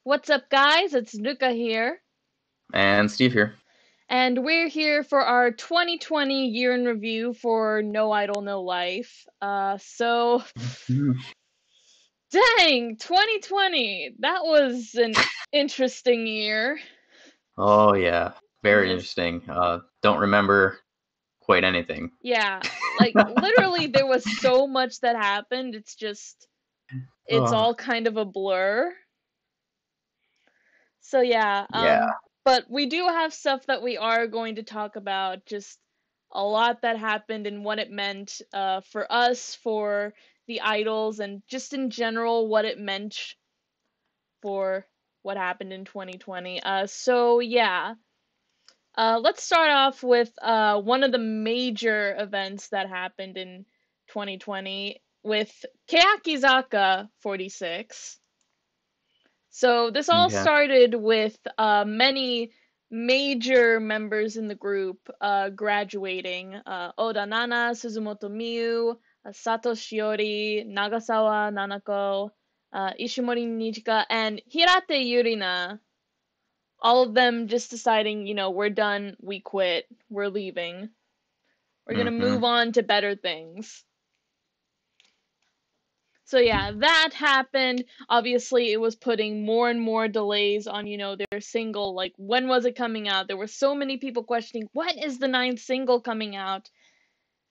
What's up, guys? It's Ruka here, And Steve here. and we're here for our 2020 year in review for No Idol, No Life. Mhm. Dang, 2020! That was an interesting year. Oh yeah, very Just, interesting. Don't remember quite anything. yeah, literally, there was so much that happened. It's Oh all kind of a blur. So yeah, yeah. but we do have stuff that we are going to talk about, just a lot that happened and what it meant for us, for the idols, and just in general what it meant for what happened in 2020. So yeah, let's start off with one of the major events that happened in 2020 with Keakizaka 46. So this all Okay. started with many major members in the group graduating. Oda Nana, Suzumoto Miyu, Sato Shiori, Nagasawa Nanako, Ishimori Nijika, and Hirate Yurina. All of them just deciding, we're done, we quit, we're leaving. We're gonna Mm-hmm. move on to better things. So yeah, that happened. Obviously, it was putting more and more delays on, their single. Like, when was it coming out? There were so many people questioning, when is the ninth single coming out?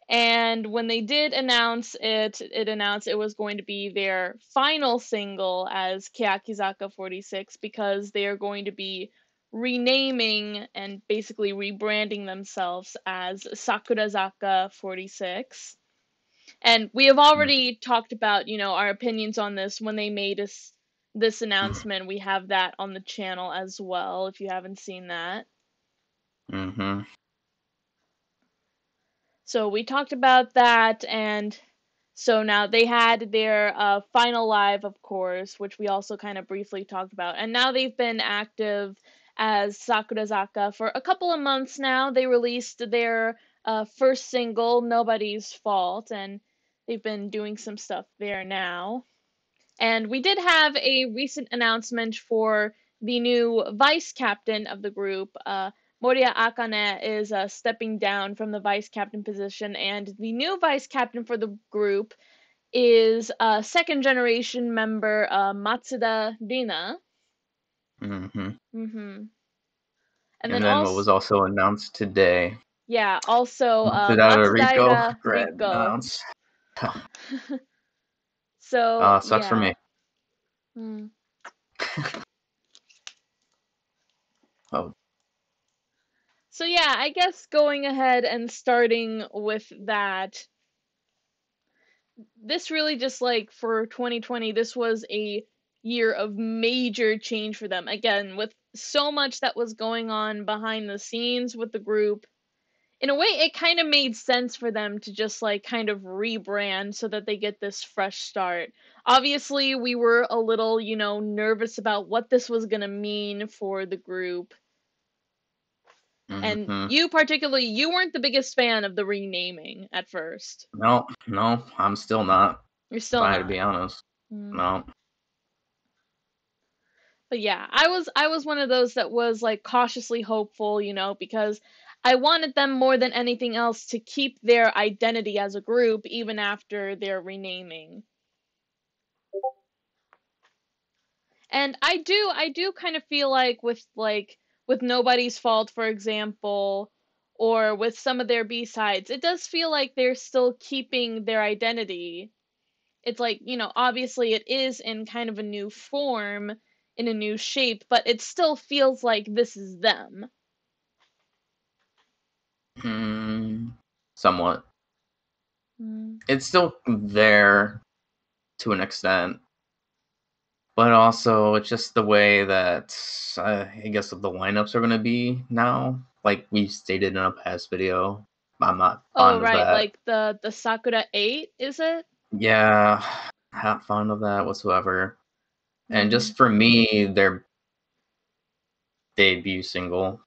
And when they did announce it, it announced it was going to be their final single as Keakizaka 46 because they are going to be renaming and basically rebranding themselves as Sakurazaka 46. And we have already talked about, our opinions on this when they made us this announcement. We have that on the channel as well if you haven't seen that. Mm-hmm. So we talked about that, and so now they had their final live, of course, which we also kind of briefly talked about. And now they've been active as Sakurazaka for a couple of months now. They released their first single, Nobody's Fault, and they've been doing some stuff there now. And we did have a recent announcement for the new vice captain of the group. Moria Akane is stepping down from the vice captain position, and the new vice captain for the group is second generation member Matsuda Rina. Mm-hmm. Hmm. And then And then what also, was also announced today? yeah, also Matsudaira Rico Matsudaira grad Riko. announce. So, Sucks for yeah. me. Mm. Oh. So, yeah, I guess going ahead and starting with that, this really just like for 2020, this was a year of major change for them. Again, with so much that was going on behind the scenes with the group, in a way, it kind of made sense for them to just like kind of rebrand so that they get this fresh start. Obviously, we were a little, nervous about what this was going to mean for the group. And Mm-hmm. you particularly, you weren't the biggest fan of the renaming at first. No, no, I'm still not. You're If still I had to not. be honest. Mm. No. But yeah, I was one of those that was like cautiously hopeful, because I wanted them more than anything else to keep their identity as a group even after their renaming. And I do kind of feel like with Nobody's Fault, for example, or with some of their B-sides, it does feel like they're still keeping their identity. It's like, obviously it is in kind of a new form, in a new shape, but it still feels like this is them. Mm, somewhat. Mm. It's still there to an extent. But also, it's just the way that I guess the lineups are going to be now. Like we stated in a past video, I'm not Oh, fond of right, that. like the Sakura 8, is it? Yeah, not fond of that whatsoever. And Mm. just for me, their debut single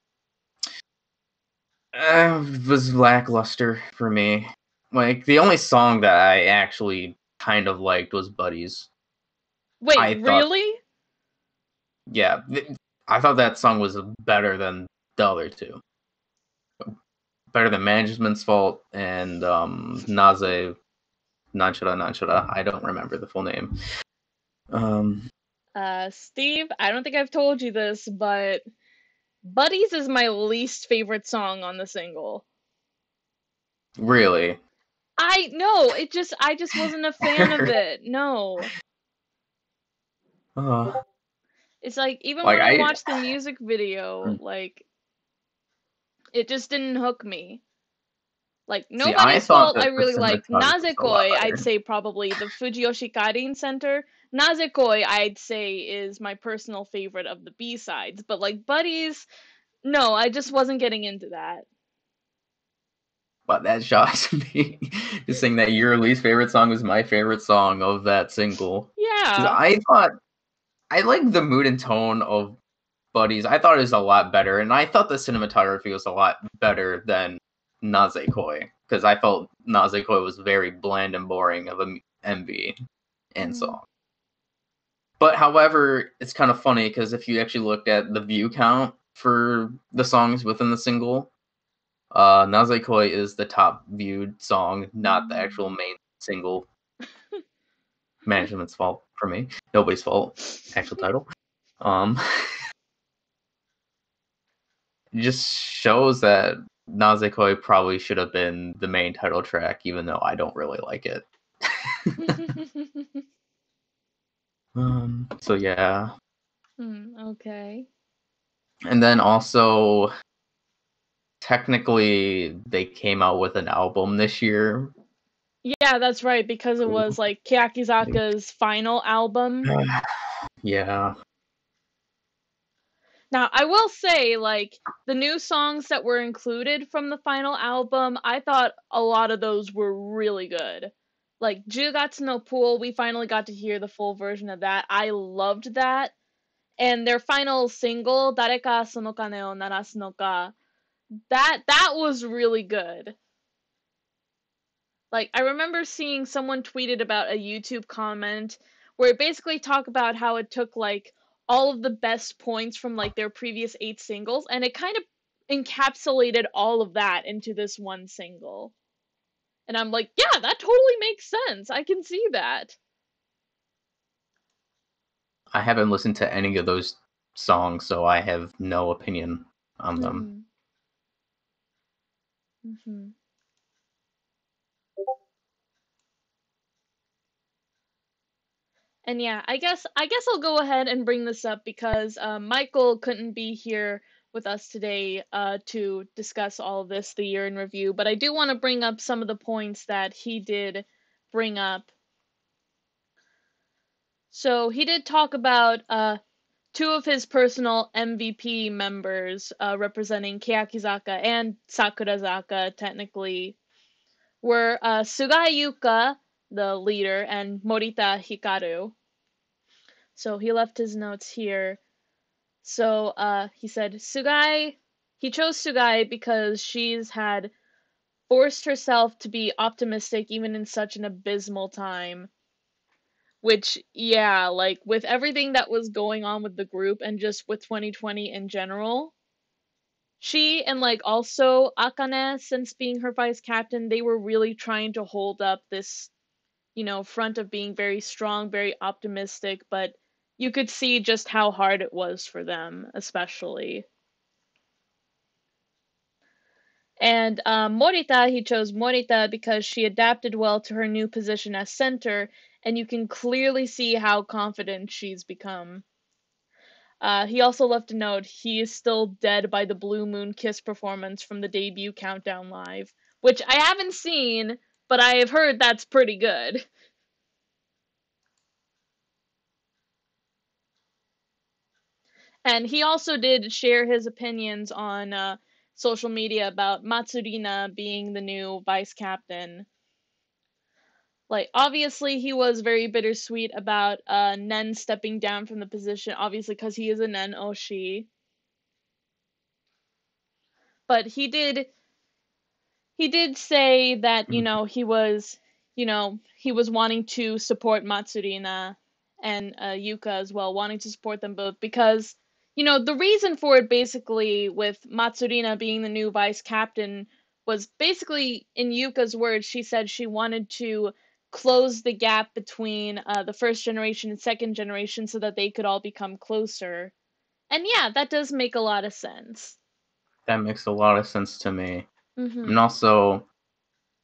was lackluster for me. Like the only song that I actually kind of liked was Buddies. Wait, I thought, really? yeah, I thought that song was better than the other two. Better than Management's Fault and Naze Nanchara Nanchara. I don't remember the full name. Um, Steve, I don't think I've told you this, but Buddies is my least favorite song on the single. really. I just wasn't a fan of it. No. uh, It's like even like when I I watched the music video, like it just didn't hook me. Like see. I Nobody's thought Fault I that the really like. cinematography was a lot Nazekoi, I'd better. say probably the Fujiyoshi Karin Center. Nazekoi, I'd say is my personal favorite of the B-sides, but like Buddies, no, I just wasn't getting into that. But that shocks me. Just saying that your least favorite song was my favorite song of that single. Because Yeah. I thought I liked the mood and tone of Buddies. I thought it was a lot better, and I thought the cinematography was a lot better than Nazekoi. Because I felt Nazekoi was very bland and boring of a MV and Hmm. song. But however, it's kind of funny because if you actually looked at the view count for the songs within the single, Nazekoi is the top viewed song, not the actual main single. Management's fault for me. Nobody's fault. Actual title. Um, it just shows that Nazekoi probably should have been the main title track, even though I don't really like it. So yeah. Okay. And then also, technically, they came out with an album this year. Yeah, that's right, because it was like Keyakizaka's final album. Yeah. Now, I will say, like, the new songs that were included from the final album, I thought a lot of those were really good. Like, Jugatsu no Pool, we finally got to hear the full version of that. I loved that. And their final single, Dareka Sono Kane o Narasu no Ka, that was really good. Like, I remember seeing someone tweeted about a YouTube comment where it basically talked about how it took, like, all of the best points from, like, their previous 8 singles, and it kind of encapsulated all of that into this one single. And I'm like, yeah, that totally makes sense. I can see that. I haven't listened to any of those songs, so I have no opinion on them. Mm-hmm. Mm-hmm. And yeah, I guess I'll go ahead and bring this up because Michael couldn't be here with us today to discuss all of this, the year in review. But I do want to bring up some of the points that he did bring up. So he did talk about two of his personal MVP members representing Keyakizaka and Sakurazaka, technically, were Sugai Yuka, the leader, and Morita Hikaru. So he left his notes here. So he said he chose Sugai because she's had forced herself to be optimistic even in such an abysmal time. Which, yeah, like with everything that was going on with the group and just with 2020 in general, she and like also Akane, since being her vice captain, they were really trying to hold up this, front of being very strong, very optimistic, but you could see just how hard it was for them, especially. And Morita, he chose Morita because she adapted well to her new position as center, and you can clearly see how confident she's become. He also left a note he is still dead by the Blue Moon Kiss performance from the debut Countdown Live, which I haven't seen, but I have heard that's pretty good. And he also did share his opinions on social media about Matsurina being the new vice captain. Like, obviously, he was very bittersweet about Nen stepping down from the position, obviously, because he is a Nen Oshi. But he did say that, he was wanting to support Matsurina and Yuka as well, wanting to support them both because, the reason for it basically with Matsurina being the new vice captain was basically, in Yuka's words, she said she wanted to close the gap between the first generation and second generation so that they could all become closer. And yeah, that does make a lot of sense. That makes a lot of sense to me. And Mhm. also,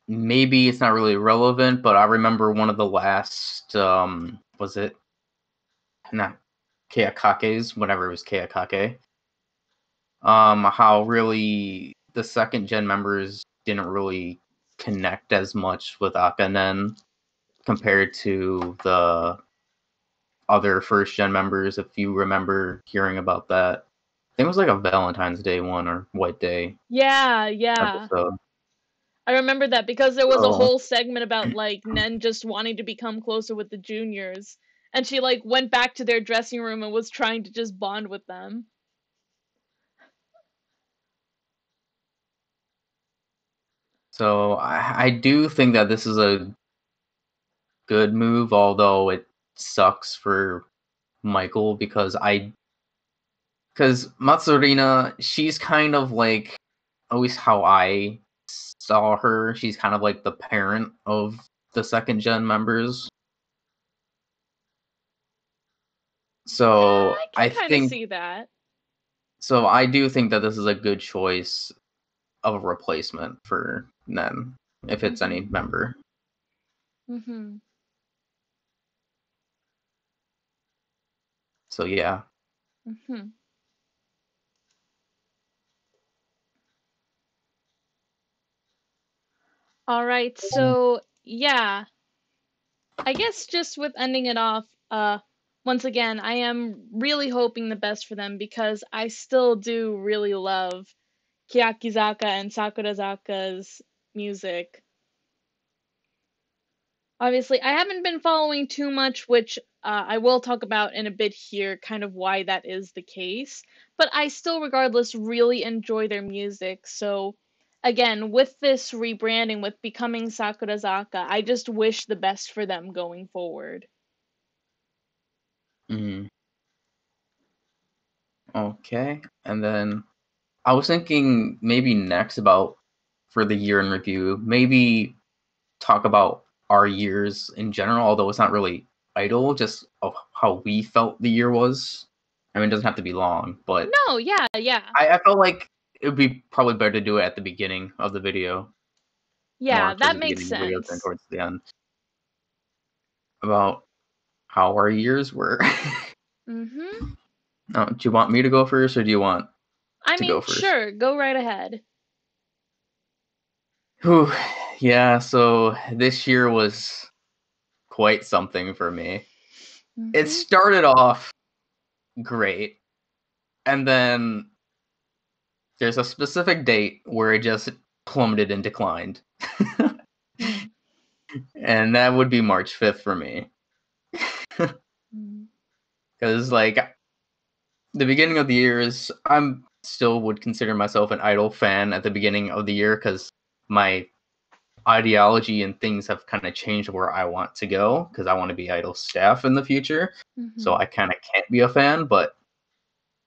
maybe it's not really relevant, but I remember one of the last, was it not Keakake's, whenever it was Keakake, how really the second gen members didn't really connect as much with Akanen compared to the other first gen members, if you remember hearing about that. I think it was like a Valentine's Day one or White Day Yeah, yeah. episode. I remember that because there was a So, whole segment about like Nen just wanting to become closer with the juniors. And she like went back to their dressing room and was trying to just bond with them. so I do think that this is a good move, although it sucks for Michael because Matsurina, she's kind of like, at least how I saw her, she's kind of like the parent of the second gen members. Yeah, So I can kind of see that. I do think that this is a good choice of a replacement for Nen, if it's any Mhm. member. Mhm. So yeah. Mhm. All right. So, yeah, I guess just with ending it off, once again, I am really hoping the best for them because I still do really love Kiyakizaka and Sakurazaka's music. Obviously, I haven't been following too much, which I will talk about in a bit here, kind of why that is the case. But I still, regardless, really enjoy their music. So, again, with this rebranding, with becoming Sakurazaka, I just wish the best for them going forward. Mm, okay. And then I was thinking maybe next about for the year in review, maybe talk about our years in general, although it's not really idle, just of how we felt the year was. I mean, it doesn't have to be long, but No, yeah, yeah. I felt like it would be probably better to do it at the beginning of the video, more Yeah, towards that the makes beginning of the video than sense. towards the end, about how our years were. Mhm. Do you want me to go first, or do you want I to go mean, first? sure, go right ahead. Whew. Yeah, so this year was quite something for me. It Mhm. started off great, and then there's a specific date where it just plummeted and declined. Mm. And that would be March 5th for me. Mm. Because, like, the beginning of the year is, I'm still would consider myself an Idol fan at the beginning of the year because my ideology and things have kind of changed where I want to go because I want to be Idol staff in the future. So Mhm. I kind of can't be a fan, but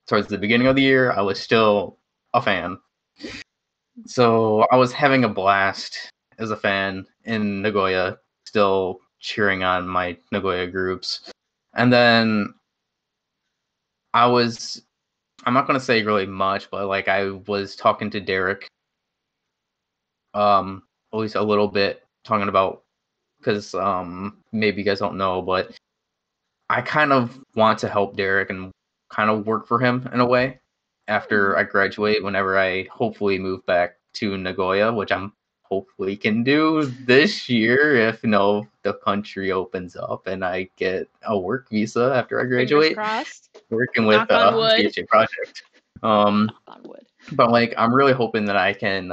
towards the beginning of the year, I was still a fan. So I was having a blast as a fan in Nagoya, still cheering on my Nagoya groups. And then I was, I'm not going to say really much, but like I was talking to Derek, um, at least a little bit, talking about, because maybe you guys don't know, but I kind of want to help Derek and kind of work for him in a way Hmm. after I graduate, whenever I hopefully move back to Nagoya, which I'm hopefully can do this year if the country opens up and I get a work visa after I Fingers graduate, crossed. working with Knock on wood. BHA Project. Um, Knock on wood. but like I'm really hoping that I can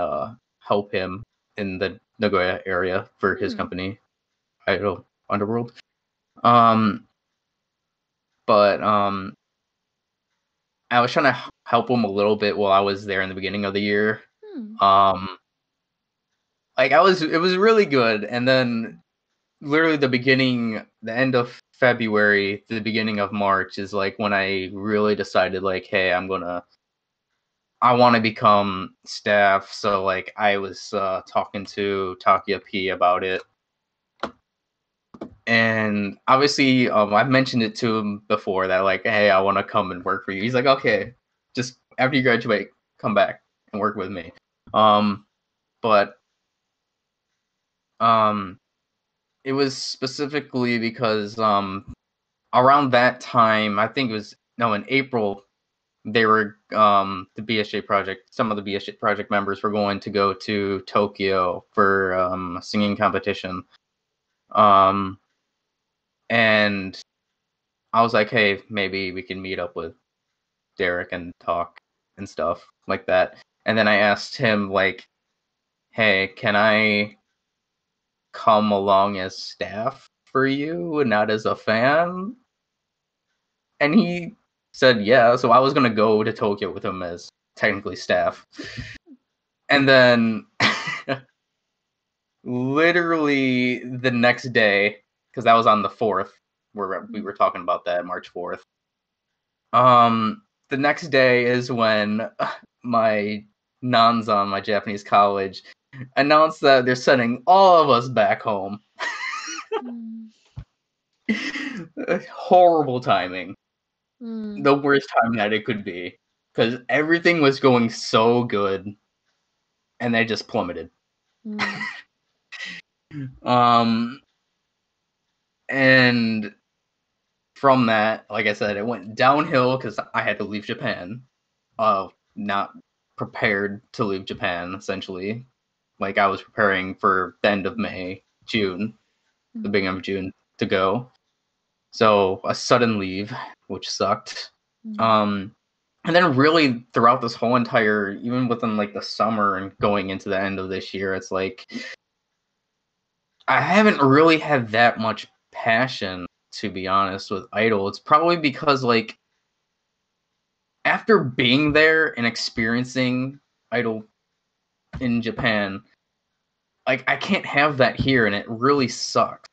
help him in the Nagoya area for his Hmm. company, Idol Underworld. Um, but I was trying to help him a little bit while I was there in the beginning of the year. Hmm. Um, it was really good, and then literally the end of February, the beginning of March is like when I really decided like, hey, I want to become staff. So like I was talking to Takia P about it. And obviously, I've mentioned it to him before that like, hey, I want to come and work for you. He's like, okay, just after you graduate, come back and work with me. But it was specifically because around that time, I think it was no in April, they were the BSJ project. Some of the BSJ project members were going to go to Tokyo for a singing competition. And I was like, hey, maybe we can meet up with Derek and talk and stuff like that. And then I asked him like, hey, can I come along as staff for you and not as a fan? And he said yeah, so I was gonna go to Tokyo with him as technically staff. And then literally the next day, because that was on the 4th, where we were talking about that, March 4th. The next day is when my Nanzan, my Japanese college, announced that they're sending all of us back home. Horrible timing. The worst time that it could be. Because everything was going so good, and they just plummeted. And from that, like I said, it went downhill because I had to leave Japan. Not prepared to leave Japan, essentially. Like, I was preparing for the end of May, June, the beginning of June to go. So, a sudden leave, which sucked. And then really throughout this whole entire, even within like the summer and going into the end of this year, it's like I haven't really had that much passion, to be honest, with Idol. It's probably because like after being there and experiencing Idol in Japan, like I can't have that here, and it really sucks.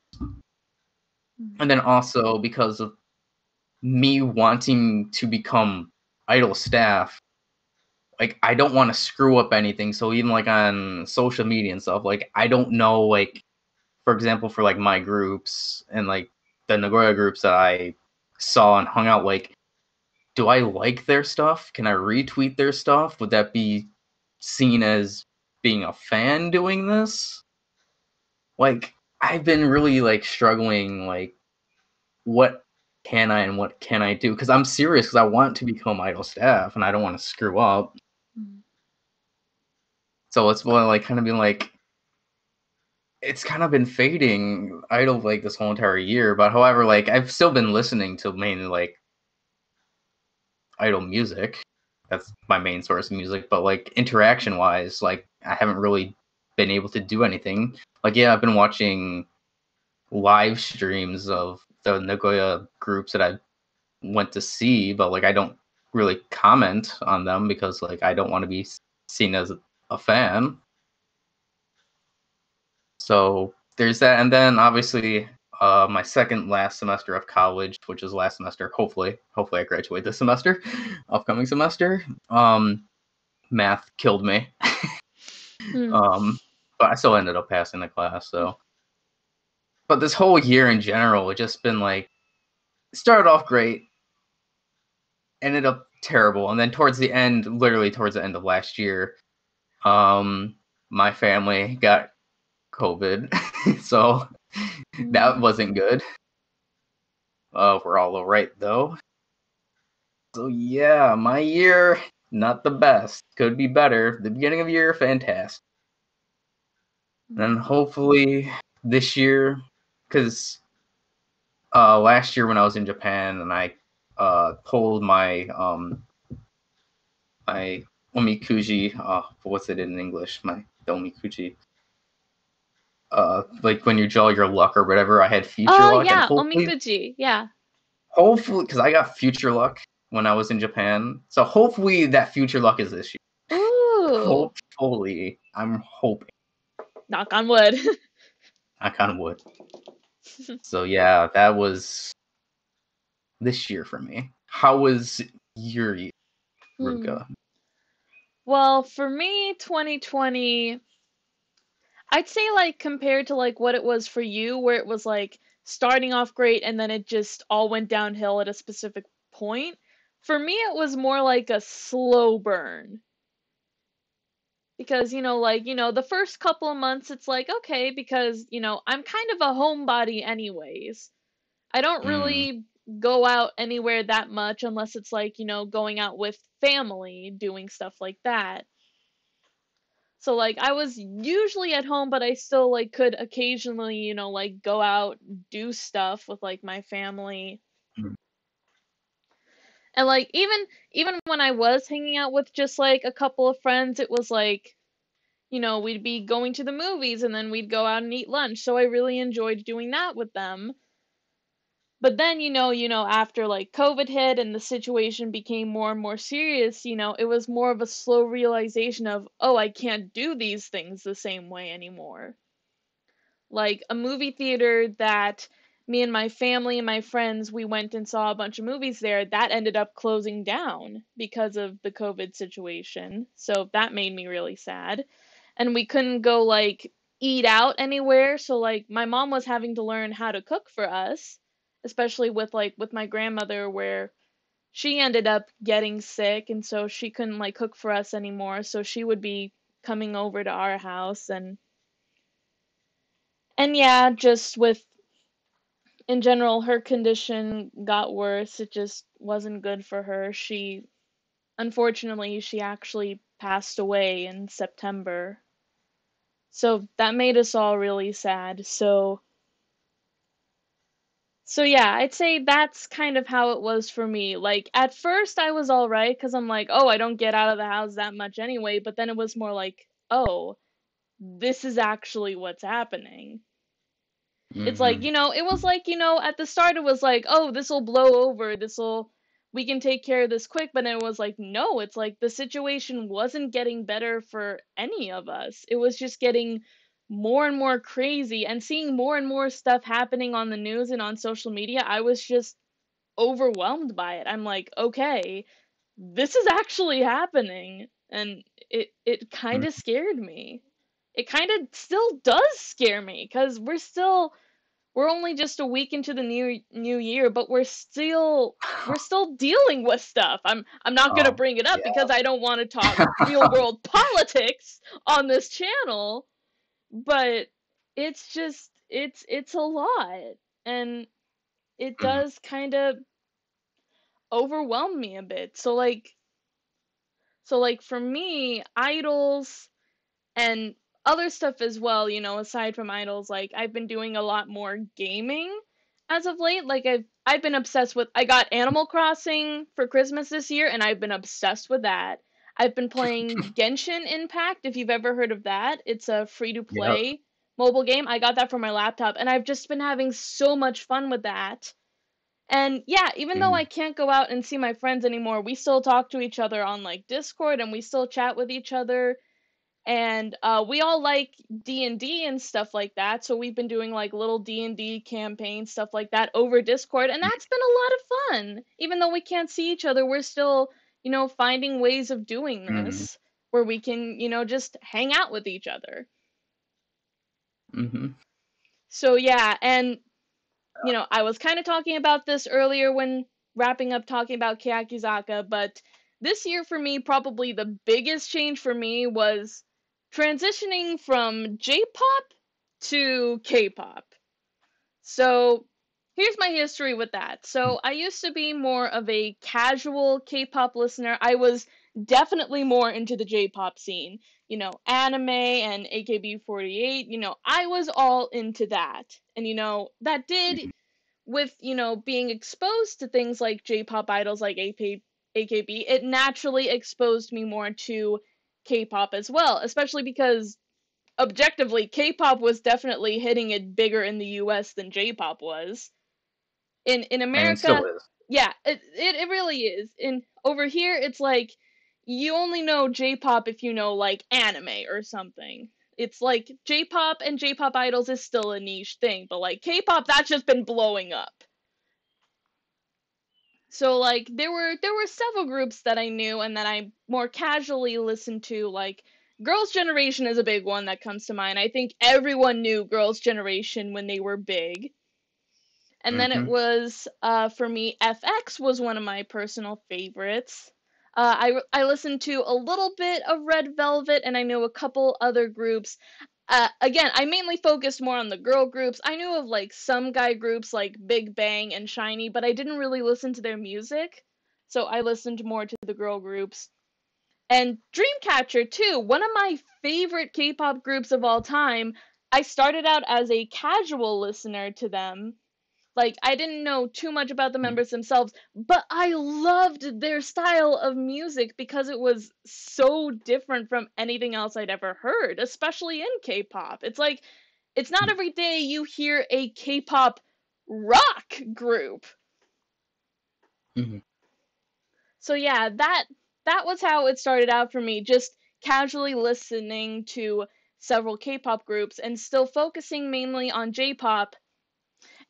And then also because of me wanting to become Idol staff, like I don't want to screw up anything. So even like on social media and stuff, like I don't know, like for example, for like my groups and like the Nagoya groups that I saw and hung out, like, do I like their stuff? Can I retweet their stuff? Would that be seen as being a fan doing this? Like, I've been really like struggling, like, what can I and what can I do? Because I'm serious, because I want to become Idol staff and I don't want to screw up. So it's more like kind of been like, it's kind of been fading Idol like this whole entire year. But however, like I've still been listening to mainly like Idol music. That's my main source of music. But like interaction wise, like I haven't really been able to do anything. Like yeah, I've been watching live streams of the Nagoya groups that I went to see, but like I don't really comment on them because like I don't want to be seen as a fan. So there's that, and then obviously my second last semester of college, which is last semester. Hopefully I graduate this semester, upcoming semester. Math killed me, but I still ended up passing the class. So, but this whole year in general, it just been like started off great, ended up terrible, and then towards the end, literally towards the end of last year, my family got COVID, so that wasn't good. We're all right though. So yeah, my year not the best. Could be better. The beginning of the year fantastic. And hopefully this year, because last year when I was in Japan and I told my omikuji, what's it in English? My omikuji. Like when you draw your luck or whatever, I had future Oh luck, and yeah, omikuji. Yeah. hopefully, because I got future luck when I was in Japan, so hopefully that future luck is this year. Ooh. Hopefully, I'm hoping. Knock on wood. I kind of would. So yeah, that was this year for me. How was your year, Hmm. Ruka? Well, for me, 2020, I'd say like compared to like what it was for you, where it was like starting off great and then it just all went downhill at a specific point. For me, it was more like a slow burn. Because, the first couple of months, it's like, okay, because, I'm kind of a homebody anyways. I don't Mm, really go out anywhere that much unless it's like, going out with family, doing stuff like that. So like I was usually at home, but I still like could occasionally, like go out, do stuff with like my family. mm, And like even when I was hanging out with just like a couple of friends, it was like, we'd be going to the movies and then we'd go out and eat lunch. So I really enjoyed doing that with them. But then, after like COVID hit and the situation became more and more serious, it was more of a slow realization of, oh, I can't do these things the same way anymore. Like a movie theater that me and my family and my friends, we went and saw a bunch of movies there, that ended up closing down because of the COVID situation. So that made me really sad. And we couldn't go like eat out anywhere, so like my mom was having to learn how to cook for us, especially with my grandmother, where she ended up getting sick and so she couldn't like cook for us anymore, so she would be coming over to our house. And yeah, just with in general, her condition got worse. It just wasn't good for her. Unfortunately, she actually passed away in September. So that made us all really sad. So yeah, I'd say that's kind of how it was for me. Like at first I was all right cuz I'm like, "Oh, I don't get out of the house that much anyway," but then it was more like, "Oh, this is actually what's happening." It's like, mm-hmm. it was like, at the start it was like, oh, this'll blow over, we can take care of this quick, but then it was like, no, it's like the situation wasn't getting better for any of us. It was just getting more and more crazy and seeing more and more stuff happening on the news and on social media. I was just overwhelmed by it. I'm like, okay, this is actually happening. And it kind of scared me. It kind of still does scare me because we're only just a week into the new year, but we're still dealing with stuff. I'm not going to Oh, bring it up yeah. because I don't want to talk real world politics on this channel, but it's a lot, and it Mm, does kind of overwhelm me a bit. So like for me, idols and other stuff as well, aside from idols, like I've been doing a lot more gaming as of late. Like I've been obsessed with I got Animal Crossing for Christmas this year and I've been obsessed with that. I've been playing Genshin Impact, if you've ever heard of that. It's a free to yep. play mobile game. I got that for my laptop and I've just been having so much fun with that. And yeah, even though I Mm, can't go out and see my friends anymore, we still talk to each other on like Discord and we still chat with each other, and we all like D&D and D and stuff like that, so we've been doing like little D&D campaigns, stuff like that over Discord, and that's been a lot of fun. Even though we can't see each other, we're still, finding ways of doing mm, this where we can, just hang out with each other. mm-hmm. So yeah, and I was kind of talking about this earlier when wrapping up talking about Keyakizaka, but this year for me, probably the biggest change for me was transitioning from J-pop to K-pop. So here's my history with that. So I used to be more of a casual K-pop listener. I was definitely more into the J-pop scene. Anime and AKB48, I was all into that. And that did, Mm-hmm. with being exposed to things like J-pop idols like AKB, it naturally exposed me more to K-pop as well, especially because objectively K-pop was definitely hitting it bigger in the US than J-pop was. In And it still America, is. yeah, it really is. In over here it's like you only know J-pop if you know like anime or something. It's like J-pop and J-pop idols is still a niche thing, but like K-pop, that's just been blowing up. So like there were several groups that I knew and that I more casually listened to, like Girls' Generation is a big one that comes to mind. I think everyone knew Girls' Generation when they were big. And then it Mm-hmm. was for me, FX was one of my personal favorites. I listened to a little bit of Red Velvet, and I know a couple other groups. Again, I mainly focused more on the girl groups. I knew of like some guy groups like Big Bang and Shiny, but I didn't really listen to their music. So I listened more to the girl groups. And Dreamcatcher too, one of my favorite K-pop groups of all time. I started out as a casual listener to them, like, I didn't know too much about the members themselves, but I loved their style of music because it was so different from anything else I'd ever heard, especially in K-pop. It's like, it's not every day you hear a K-pop rock group. Mm-hmm. So yeah, that was how it started out for me, just casually listening to several K-pop groups and still focusing mainly on J-pop.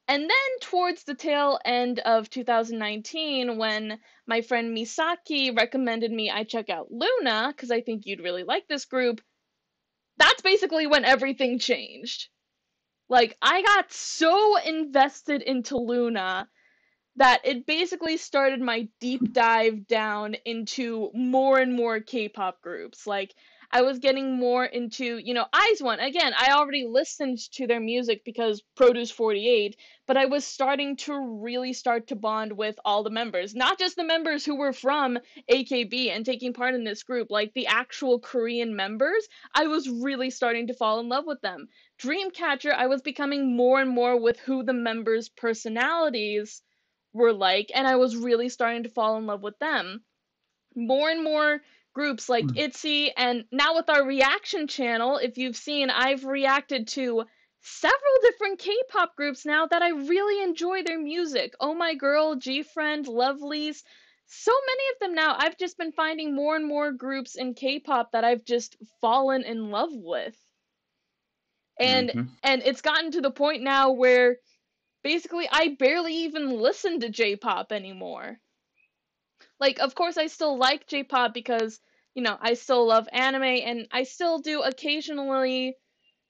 And then towards the tail end of 2019, when my friend Misaki recommended me I check out Luna, because I think you'd really like this group, that's basically when everything changed. Like, I got so invested into Luna that it basically started my deep dive down into more and more K-pop groups. Like, I was getting more into, IZ*ONE. Again, I already listened to their music because Produce 48, but I was starting to really start to bond with all the members. Not just the members who were from AKB and taking part in this group, like the actual Korean members. I was really starting to fall in love with them. Dreamcatcher, I was becoming more and more with who the members' personalities were like, and I was really starting to fall in love with them. More and more groups like ITZY, and now with our reaction channel, if you've seen, I've reacted to several different K-pop groups now that I really enjoy their music. Oh My Girl, G-Friend, Lovelies, so many of them now. I've just been finding more and more groups in K-pop that I've just fallen in love with. And Mm-hmm. and it's gotten to the point now where basically I barely even listen to J-pop anymore. Like, of course, I still like J-pop because, I still love anime, and I still do occasionally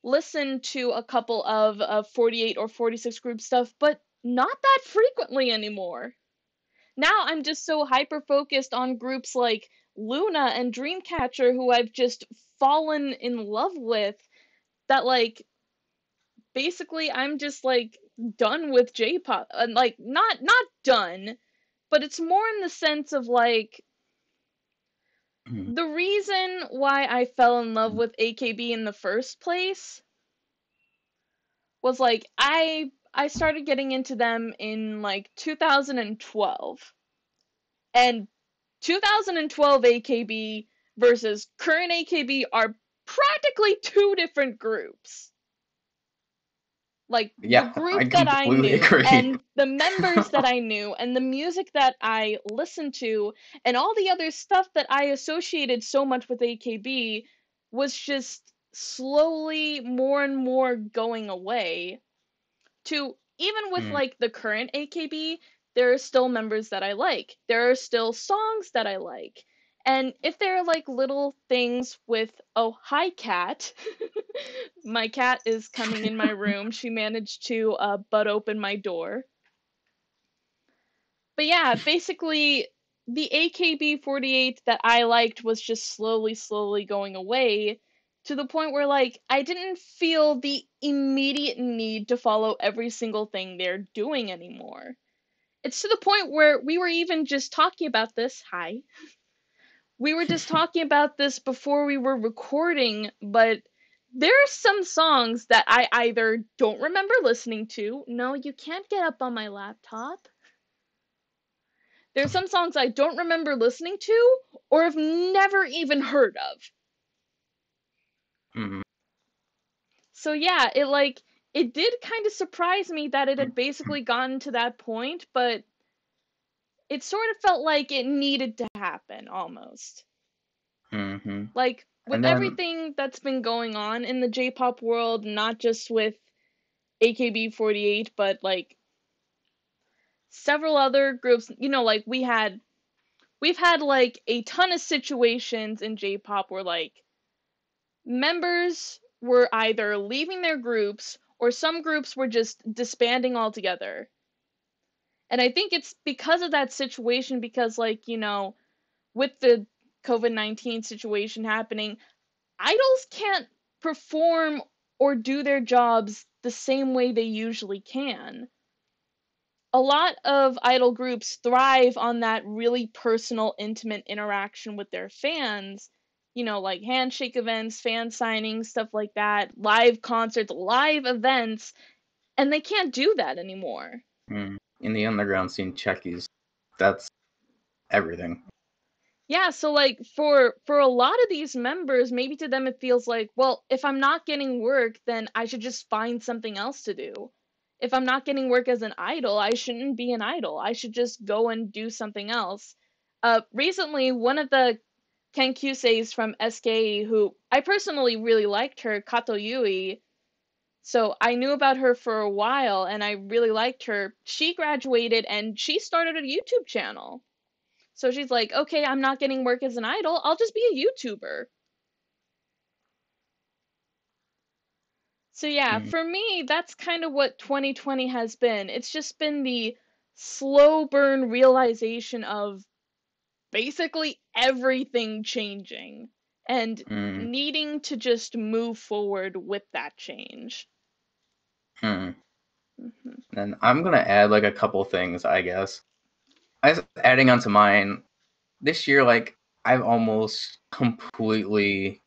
listen to a couple of 48 or 46 group stuff, but not that frequently anymore. Now I'm just so hyper focused on groups like Luna and Dreamcatcher, who I've just fallen in love with, that, like, basically I'm just, like, done with J-pop. And, like, not done, but it's more in the sense of, like, the reason why I fell in love with AKB in the first place was like I started getting into them in like 2012. And 2012 AKB versus current AKB are practically two different groups. Like the Yeah, I group that I completely knew agree. and the members that I knew and the music that I listened to and all the other stuff that I associated so much with AKB was just slowly more and more going away, to even with Mm. like the current AKB, there are still members that I like. There are still songs that I like. And if there are like little things with, oh, hi, cat. My cat is coming in my room. She managed to butt open my door. But yeah, basically, the AKB48 that I liked was just slowly, slowly going away, to the point where, like, I didn't feel the immediate need to follow every single thing they're doing anymore. It's to the point where we were even just talking about this. Hi. We were just talking about this before we were recording, but there are some songs that I either don't remember listening to. No, you can't get up on my laptop. There's some songs I don't remember listening to or have never even heard of. Mm. So yeah, it did kind of surprise me that it had basically gotten to that point, but it sort of felt like it needed to happen almost. Mm-hmm. Like with And then, everything that's been going on in the J-pop world, not just with AKB48, but like several other groups, like we've had like a ton of situations in J-pop where like members were either leaving their groups or some groups were just disbanding altogether. And I think it's because of that situation, because like, with the COVID-19 situation happening, idols can't perform or do their jobs the same way they usually can. A lot of idol groups thrive on that really personal, intimate interaction with their fans. Like handshake events, fan signings, stuff like that, live concerts, live events, and they can't do that anymore. In the underground scene, Checkies, that's everything. Yeah, so like for a lot of these members, maybe to them it feels like, well, if I'm not getting work, then I should just find something else to do. If I'm not getting work as an idol, I shouldn't be an idol. I should just go and do something else. Recently, one of the Kenkyuseis from SKE, who I personally really liked her, Kato Yui, so I knew about her for a while and I really liked her. She graduated and she started a YouTube channel. So she's like, okay, I'm not getting work as an idol. I'll just be a YouTuber. So yeah, Mm, for me, that's kind of what 2020 has been. It's just been the slow burn realization of basically everything changing and mm, needing to just move forward with that change. mm. Hmm. And I'm gonna add like a couple things, I guess. Adding onto mine, this year, like I've almost completely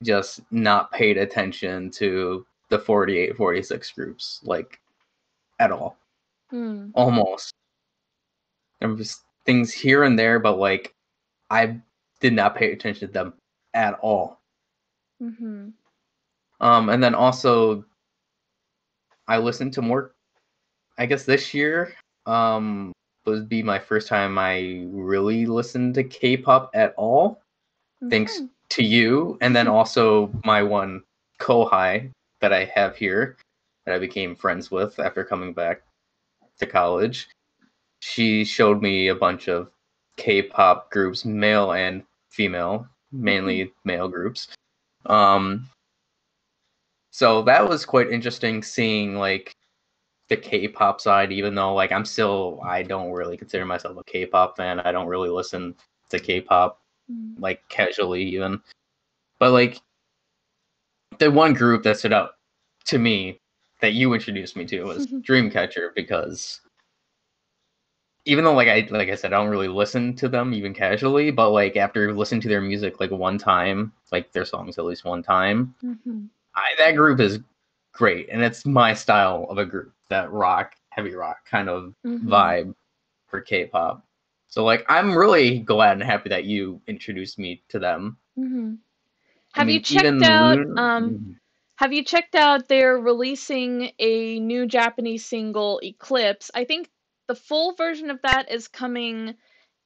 just not paid attention to the 48, 46 groups, like at all. Hmm. Almost. There was things here and there, but like I did not pay attention to them at all. Hmm. And then also I listened to more. I guess this year would be my first time I really listened to K-pop at all, thanks Hmm. to you, and then also my one kohai that I have here that I became friends with after coming back to college. She showed me a bunch of K-pop groups, male and female, Hmm. mainly male groups. Um, so that was quite interesting seeing like the K-pop side, even though like I don't really consider myself a K-pop fan. I don't really listen to K-pop like casually even. But like the one group that stood out to me that you introduced me to was Dreamcatcher, because even though like I said, I don't really listen to them even casually, but like after listening to their music like one time, like their songs at least one time, Hmm. that group is great, and it's my style of a group, that rock, heavy rock kind of Hmm. vibe for K-pop. So like I'm really glad and happy that you introduced me to them. Hmm. I Have you mean, checked even out Loon. have you checked out they're releasing a new Japanese single, Eclipse? I think the full version of that is coming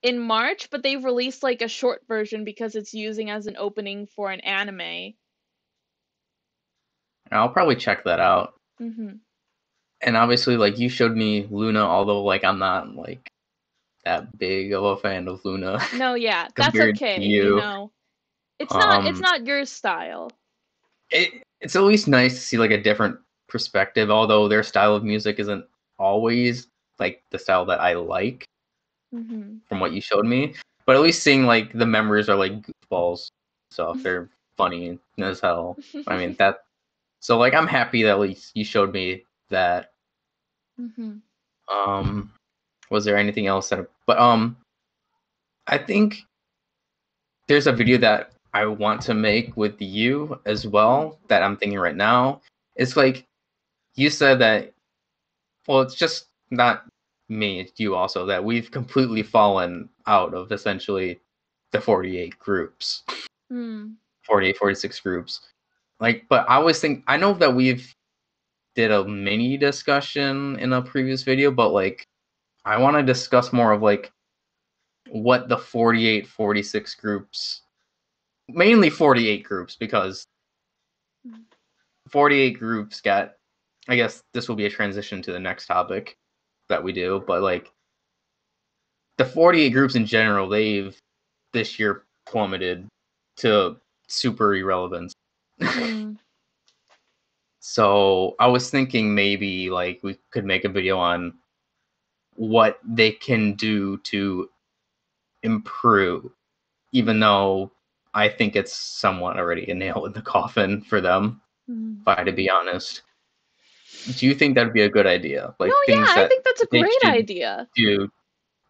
in March, but they've released like a short version because it's using as an opening for an anime. I'll probably check that out. Hmm. And obviously, like you showed me Luna, although like I'm not like that big of a fan of Luna No, yeah, that's compared to okay, you. It's Um, not your style. it's at least nice to see like a different perspective, although their style of music isn't always like the style that I like Hmm. from what you showed me. But at least seeing like the members are like goofballs stuff. They're funny as hell. I mean that. So like I'm happy that at least you showed me that. Hmm. Um, was there anything else that? But I think there's a video that I want to make with you as well that I'm thinking right now. It's like you said that, well, it's just not me, it's you also, that we've completely fallen out of essentially the 48 groups, Mm. 48, 46 groups. Like, but I always think, I know that we've did a mini discussion in a previous video, but like, I want to discuss more of like what the 48, 46 groups, mainly 48 groups, because 48 groups got, I guess this will be a transition to the next topic that we do, but like the 48 groups in general, they've this year plummeted to super irrelevance. Mm. So I was thinking maybe like we could make a video on what they can do to improve, even though I think it's somewhat already a nail in the coffin for them, Mm. if I had to be honest. Do you think that'd be a good idea? No, Like yeah, things I that think that's a they great should idea. do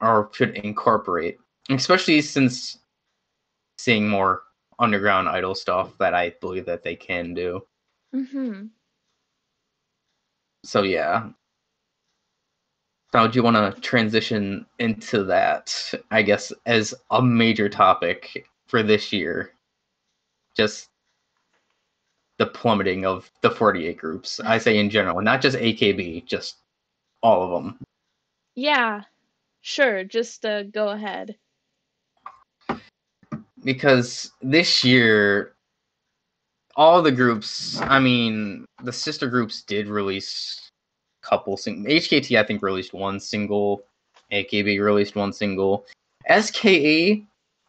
or should incorporate, especially since seeing more underground idol stuff that I believe that they can do. Mm-hmm. So yeah. How do you want to transition into that? I guess as a major topic for this year, just the plummeting of the 48 groups. I say in general, not just AKB, just all of them. Yeah, sure, just go ahead. Because this year, all the groups, I mean, the sister groups did release a couple singles. HKT, I think, released one single. AKB released one single. SKA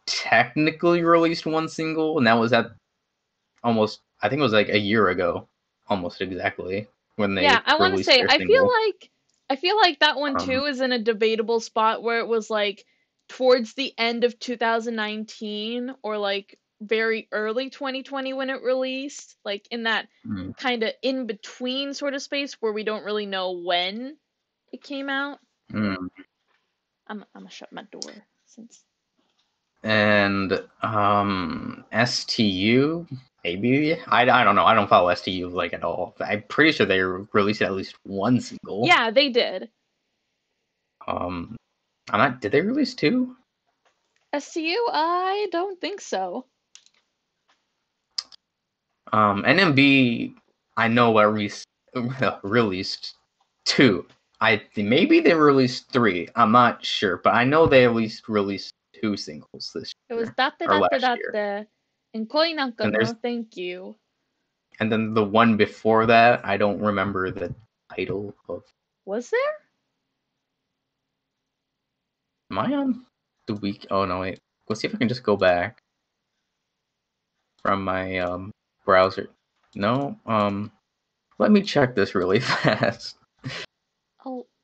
technically released one single, and that was at almost, I think it was like a year ago, almost exactly, when Yeah, they I want to released say their single. I feel like that one Um, too is in a debatable spot where it was like towards the end of 2019 or like very early 2020 when it released, like in that mm, kind of in between sort of space where we don't really know when it came out. mm. I'm gonna shut my door since. And STU, maybe I don't know. I don't follow STU like at all. I'm pretty sure they released at least one single. Yeah, they did. Um, I'm not. Did they release two? SCU? I don't think so. NMB, I know released two. Maybe they released three. I'm not sure, but I know they at least released two singles this It was year date or date last year. date and koi nanka And no there's thank you. and then the one before that, I don't remember the title of. Was there? Am I on the week? Oh no, wait. Let's see if I can just go back from my browser. No, let me check this really fast.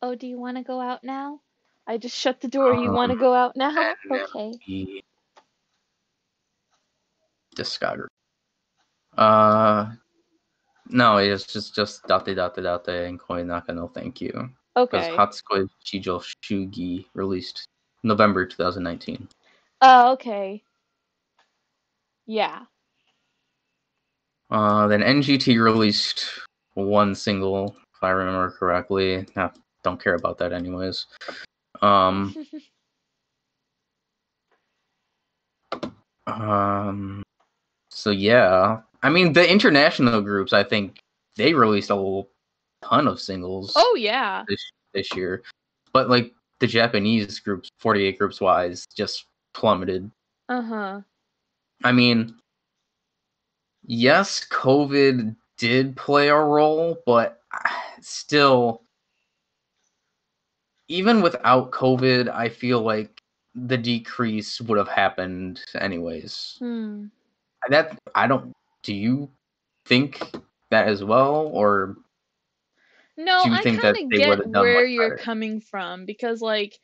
Oh, do you want to go out now? I just shut the door. You want Um, to go out now? Okay. NMB discography. Uh, no, it's just date date date and koi naka no thank you. Because Okay. Hatsukoi Chijo Shugi released November 2019. Oh, okay. Yeah. Then NGT released one single, if I remember correctly. Nah, don't care about that anyways. Um, so yeah. I mean, the international groups, I think they released a whole ton of singles Oh, yeah. this year. But like the Japanese groups, 48 groups wise, just plummeted. Uh-huh. I mean, yes, COVID did play a role, but still, even without COVID, I feel like the decrease would have happened anyways. Hmm. That I don't. Do you think that as well, or No, do you I think that kind of they would get have done where much you're better? coming from because, like,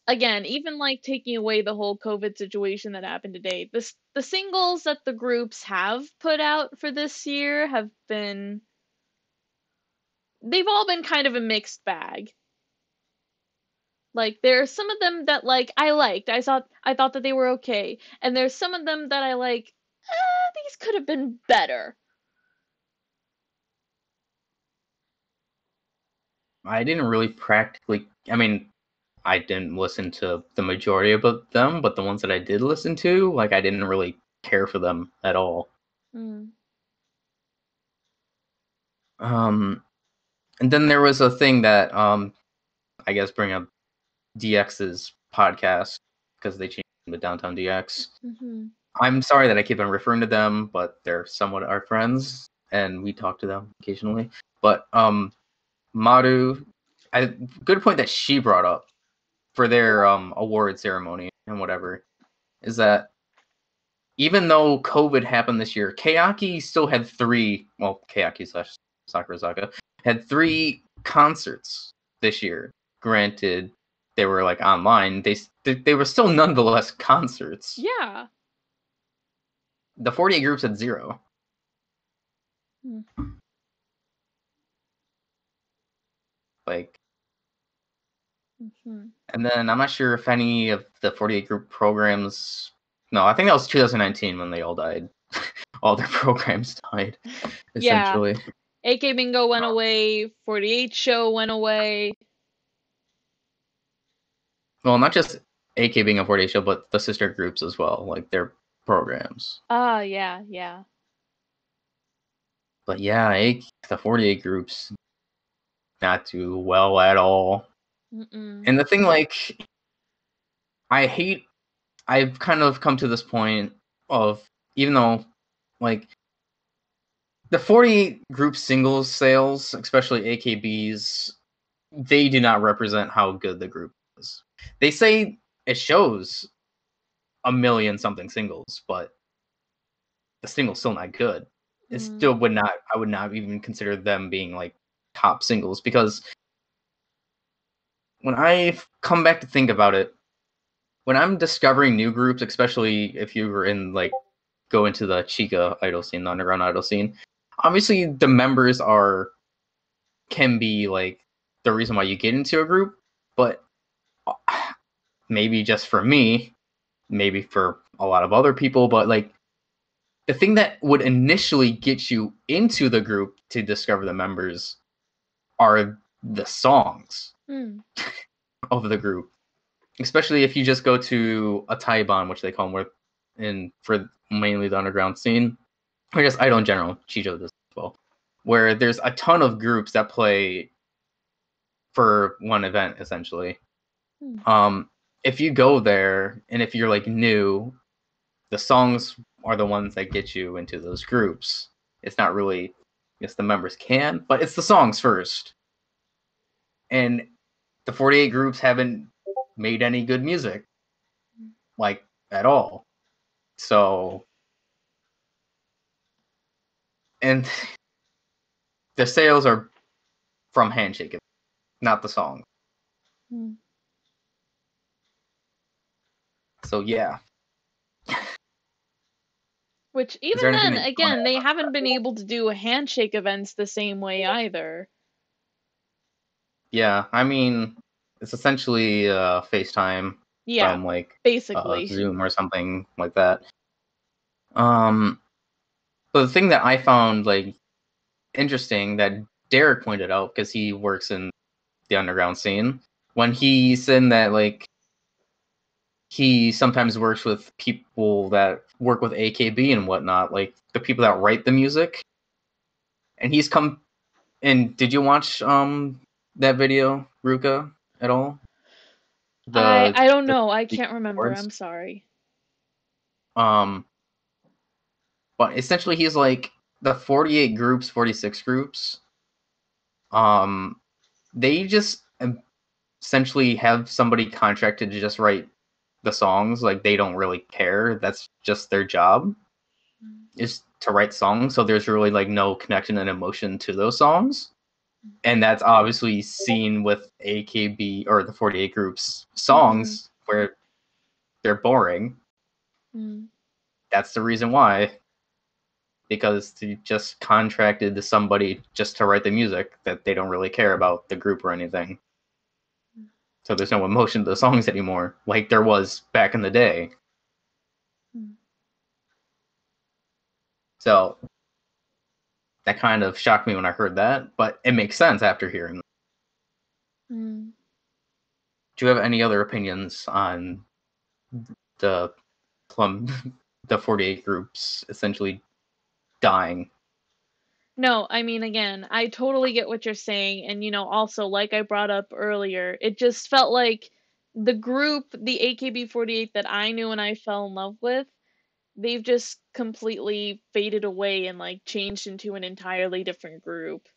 again, even like taking away the whole COVID situation that happened today, the singles that the groups have put out for this year have been they've all been kind of a mixed bag. Like there are some of them that like I liked. I thought that they were okay. And there's some of them that I like, these could have been better. I didn't really practically. I mean, I didn't listen to the majority of them, but the ones that I did listen to, like I didn't really care for them at all. Mm. Um, and then there was a thing that I guess bring up DX's podcast because they changed them to Downtown DX. Hmm. I'm sorry that I keep on referring to them, but they're somewhat our friends, and we talk to them occasionally. But Maru, good point that she brought up for their award ceremony and whatever, is that even though COVID happened this year, Kayaki still had Kayaki / Sakurazaka had 3 concerts this year. Granted, they were like online. They were still nonetheless concerts. Yeah. The 48 groups had 0. Like, and then I'm not sure if any of the 48 group programs. No, I think that was 2019 when they all died. All their programs died, essentially. Yeah. AK Bingo went away. 48 Show went away. Well, not just AK being a 48 show, but the sister groups as well, like their programs. Yeah. But yeah, the 48 groups not do well at all. And the thing, like, I've kind of come to this point of, even though, like, the 48 group singles sales, especially AKB's, they do not represent how good the group is. They say it shows 1,000,000-something singles, but the single's still not good. It still I would not even consider them being like top singles, because when I come back to think about it, when I'm discovering new groups, especially if you were in like go into the Chica idol scene, the underground idol scene, obviously the members can be like the reason why you get into a group, but maybe just for me, maybe for a lot of other people, but like the thing that would initially get you into the group to discover the members are the songs of the group. Especially if you just go to a Taiban, which they call them, for mainly the underground scene, or just idol in general, Chijo does as well, where there's a ton of groups that play for one event, essentially. If you go there, and if you're like new, the songs are the ones that get you into those groups. It's not really, yes, the members can, but it's the songs first. And the 48 groups haven't made any good music, like, at all. So, and the sales are from Handshake, not the song. So, yeah. Which, even then, again, they haven't been able to do handshake events the same way either. Yeah, I mean, it's essentially FaceTime from like basically Zoom or something like that. But the thing that I found like interesting that Derek pointed out, because he works in the underground scene, when he said that like he sometimes works with people that work with AKB and whatnot, like the people that write the music. And he's come. And did you watch that video, Ruka, at all? I don't know. I can't remember. Awards? I'm sorry. But essentially he's like the 48 groups, 46 groups. They just essentially have somebody contracted to just write the songs. Like, they don't really care. That's just their job, is to write songs. So there's really like no connection and emotion to those songs. And that's obviously seen with AKB or the 48 groups songs, where they're boring. That's the reason why. Because they just contracted to somebody just to write the music, that they don't really care about the group or anything. So there's no emotion to the songs anymore, like there was back in the day. So that kind of shocked me when I heard that, but it makes sense after hearing that. Do you have any other opinions on the 48 groups essentially dying? No, I mean, again, I totally get what you're saying. And, also, like I brought up earlier, it just felt like the group, the AKB48 that I knew and I fell in love with, they've just completely faded away and, like, changed into an entirely different group.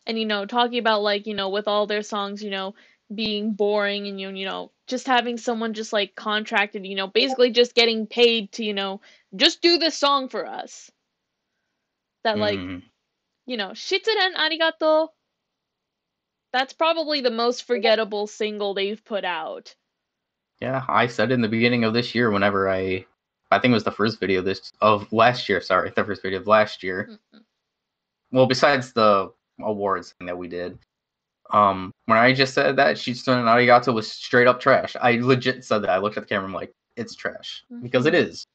And, talking about, like, with all their songs, being boring and just having someone just like contracted, basically just getting paid to, just do this song for us. That like, Mm. Shitsuden Arigato, that's probably the most forgettable single they've put out. Yeah, I said in the beginning of this year, whenever I think it was the first video of last year. Sorry, the first video of last year. Mm-hmm. Well, besides the awards thing that we did, when I just said that Shitsune Arigato was straight up trash, I legit said that. I looked at the camera, I'm like, it's trash because it is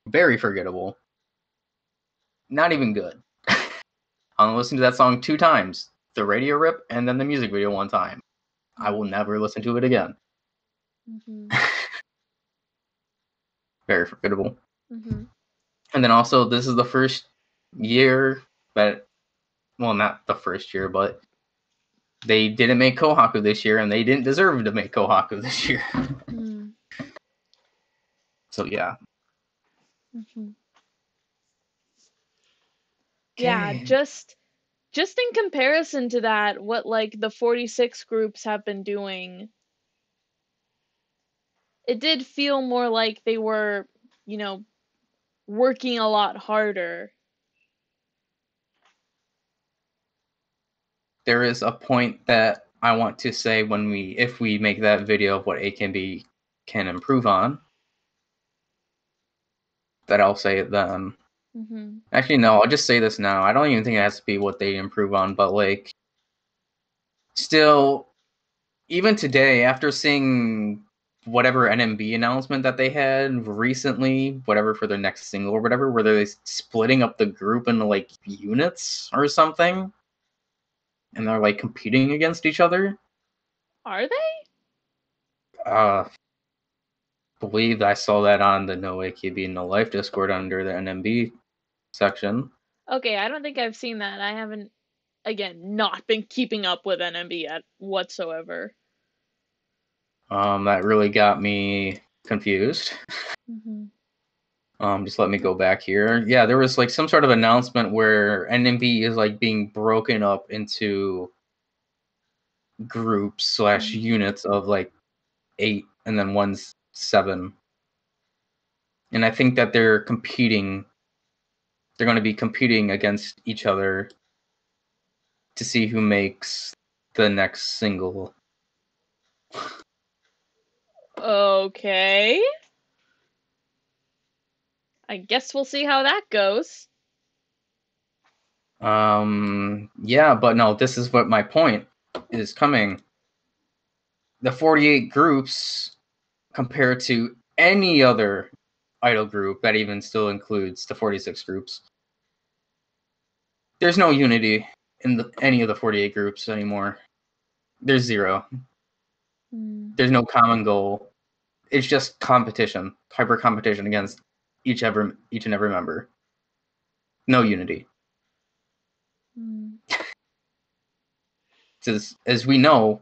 very forgettable. Not even good. I'll listen to that song 2 times, the radio rip and then the music video 1 time. I will never listen to it again. Very forgettable. And then also, this is the first year that, well, not the first year, but they didn't make Kohaku this year, and they didn't deserve to make Kohaku this year. So yeah. Yeah, just in comparison to that, what like the 46 groups have been doing, it did feel more like they were, working a lot harder. There is a point that I want to say if we make that video of what AKB can improve on, that I'll say it then. Actually, no, I'll just say this now. I don't even think it has to be what they improve on, but like, still, even today, after seeing whatever NMB announcement that they had recently, whatever for their next single or whatever, where they're splitting up the group into like units or something, and they're like competing against each other. Are they? Believe I saw that on the No AKB No Life Discord under the NMB section. Okay, I don't think I've seen that. I haven't, again, not been keeping up with NMB whatsoever. That really got me confused. Just let me go back here. Yeah, there was like some sort of announcement where NMB is like being broken up into groups / units of like 8, and then one's 7. And I think that they're competing. They're going to be competing against each other to see who makes the next single. Okay. I guess we'll see how that goes. Yeah, but no, this is what my point is coming. The 48 groups compared to any other idol group that even still includes the 46 groups. There's no unity in any of the 48 groups anymore. There's 0. There's no common goal. It's just competition, hyper competition against each and every member. No unity. As we know,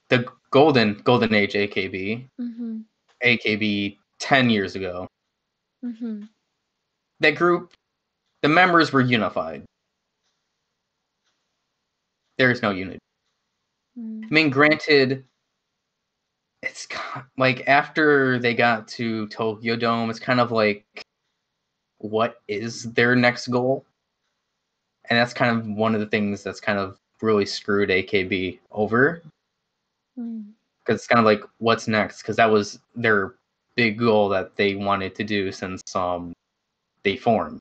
the golden age AKB, AKB 10 years ago, that group, the members were unified. There's no unity. I mean, granted, it's like after they got to Tokyo Dome, it's kind of like, what is their next goal? And that's kind of one of the things that's kind of really screwed AKB over. Because it's kind of like, what's next? Because that was their big goal that they wanted to do since they formed.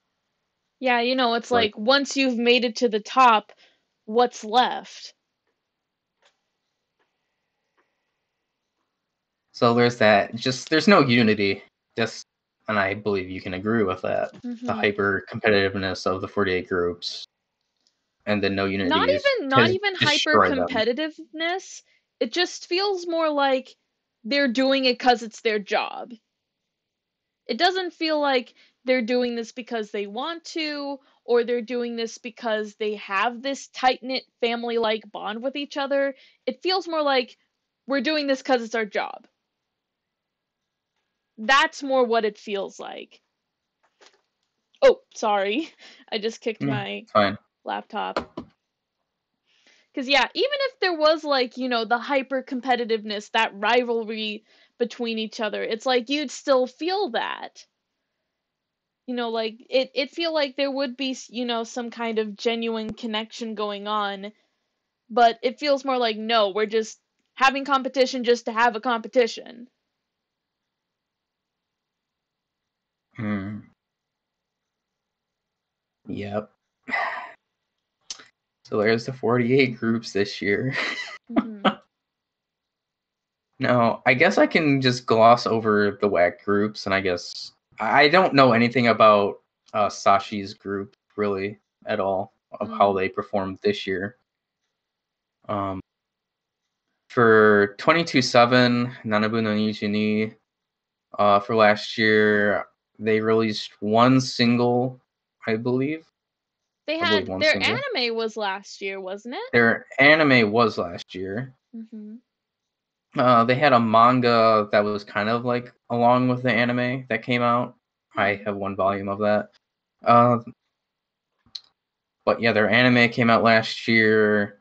Yeah, it's like once you've made it to the top, what's left? So there's that. There's no unity. And I believe you can agree with that. The hyper competitiveness of the 48 groups, and the no unity not even hyper competitiveness. It just feels more like they're doing it because it's their job. It doesn't feel like they're doing this because they want to, or they're doing this because they have this tight-knit family-like bond with each other. It feels more like we're doing this because it's our job. That's more what it feels like. Oh, sorry. I just kicked my laptop. Because, yeah, even if there was, like, the hyper competitiveness, that rivalry between each other, it's like you'd still feel that. Like, it feel like there would be, some kind of genuine connection going on, but it feels more like, no, we're just having competition just to have a competition. Yep. So there's the 48 groups this year. Mm-hmm. Now, I guess I can just gloss over the WAC groups, and I guess I don't know anything about Sashi's group really at all of how they performed this year. For 22/7 Nanabu no Nijini, for last year, they released one single, I believe. They I believe had one their single. anime was last year, wasn't it? Their anime was last year. Mm-hmm. They had a manga that was kind of like along with the anime that came out. I have one volume of that. But yeah, their anime came out last year.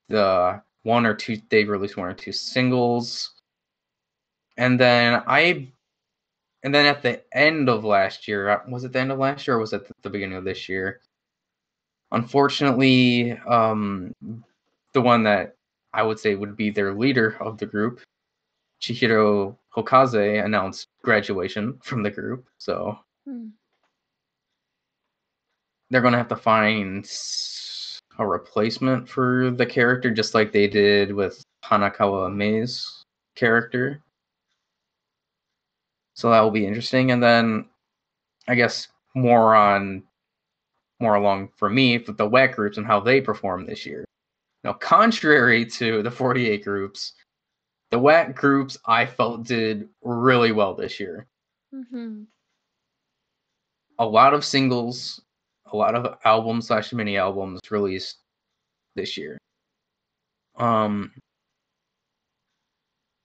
They released one or two singles. And then at the end of last year, was it the end of last year or was it the beginning of this year? Unfortunately, the one that I would say would be their leader of the group, Chihiro Hokaze, announced graduation from the group. So they're going to have to find a replacement for the character, just like they did with Hanakawa Mei's character. So that will be interesting. And then I guess more along for me with the WAC groups and how they perform this year. Now, contrary to the 48 groups, the WAC groups I felt did really well this year. Mm-hmm. A lot of singles, a lot of albums / mini albums released this year.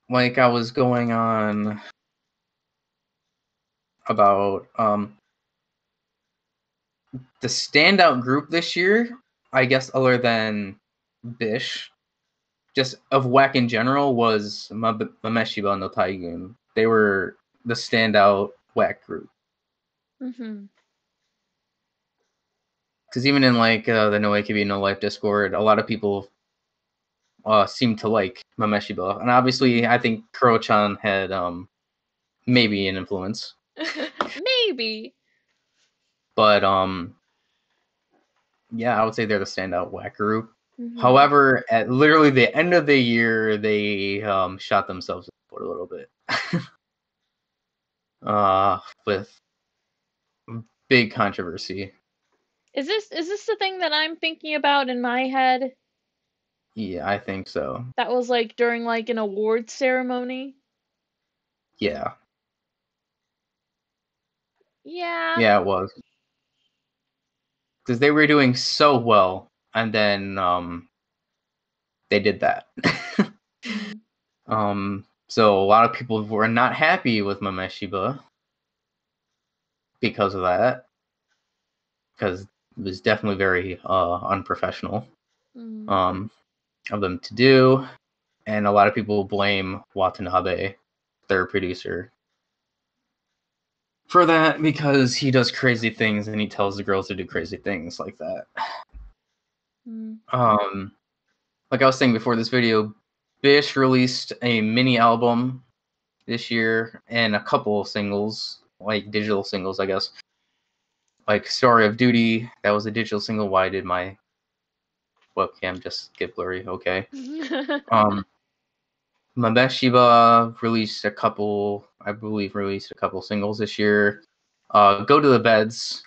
Like I was going on about the standout group this year, I guess other than Bish, just of WAC in general, was Mameshiba no Taigun. They were the standout WAC group. Mm-hmm. Because even in like the No AKB No Life Discord, a lot of people seem to like Mameshiba, and obviously I think Kuro-chan had maybe an influence. Maybe. But yeah, I would say they're the standout WAC group. Mm-hmm. However, at literally the end of the year, they shot themselves in the foot a little bit. With big controversy. Is this the thing that I'm thinking about in my head? Yeah, I think so. That was like during like an award ceremony? Yeah. Yeah. Yeah, it was. Because they were doing so well, and then they did that. So a lot of people were not happy with Mameshiba because of that. Because it was definitely very unprofessional of them to do. And a lot of people blame Watanabe, their producer, for that because he does crazy things and he tells the girls to do crazy things like that. Like I was saying before this video, Bish released a mini album this year and a couple of singles, like digital singles, I guess. Like Story of Duty, that was a digital single. Why did my webcam just get blurry? Okay. Mameshiba released a couple singles this year. Go to the Beds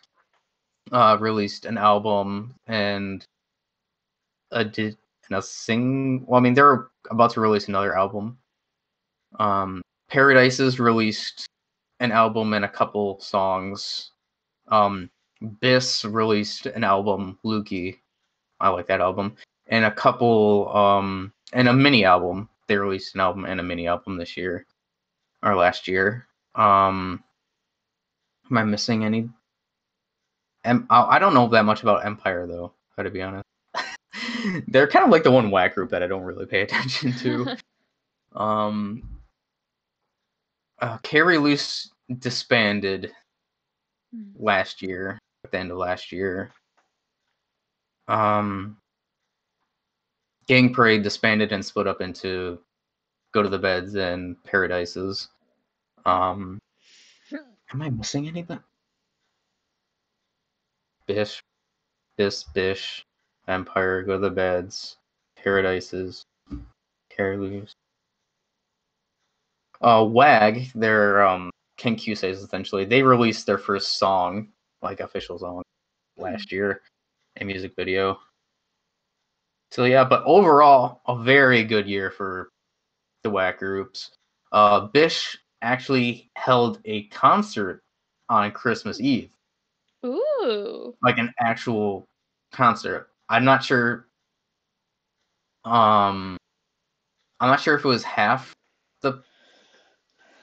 released an album and well, I mean, they're about to release another album. Paradises released an album and a couple songs. Biss released an album, Lukey. I like that album. And a couple, and a mini album. They released an album and a mini album this year, or last year. Am I missing any? I don't know that much about Empire, though, to be honest. They're kind of like the one whack group that I don't really pay attention to. Um, Carrie Loose disbanded last year, at the end of last year. Gang Parade disbanded and split up into Go to the Beds and Paradises. Am I missing anything? Bish, Empire, Go to the Beds, Paradises, Carrie Loose. WAG, their Ken Cusays essentially, they released their first song, like official song, last year, a music video. So yeah, but overall, a very good year for the WAC groups. Bish actually held a concert on Christmas Eve. Ooh. Like an actual concert. I'm not sure. I'm not sure if it was the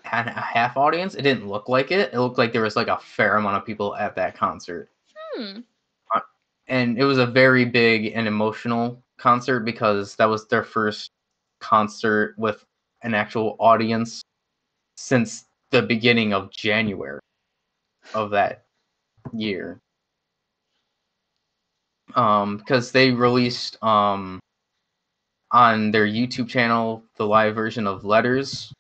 had a half audience. It didn't look like it. It looked like there was like a fair amount of people at that concert. And it was a very big and emotional concert because that was their first concert with an actual audience since the beginning of January of that year. Because they released on their YouTube channel the live version of Letters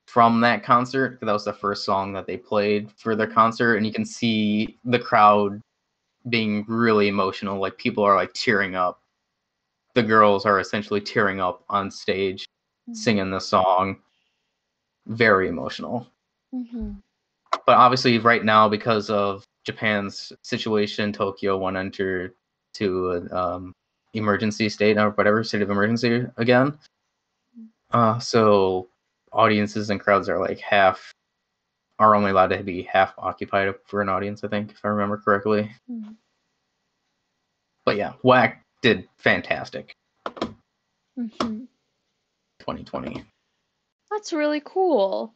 from that concert. That was the first song that they played for their concert, and you can see the crowd being really emotional. Like people are like tearing up. The girls are essentially tearing up on stage, singing the song. Very emotional. But obviously, right now, because of Japan's situation, Tokyo won't enter to an emergency state or whatever, state of emergency again. So audiences and crowds are like are only allowed to be half occupied for an audience, I think, if I remember correctly. But yeah, WAC did fantastic. 2020. That's really cool.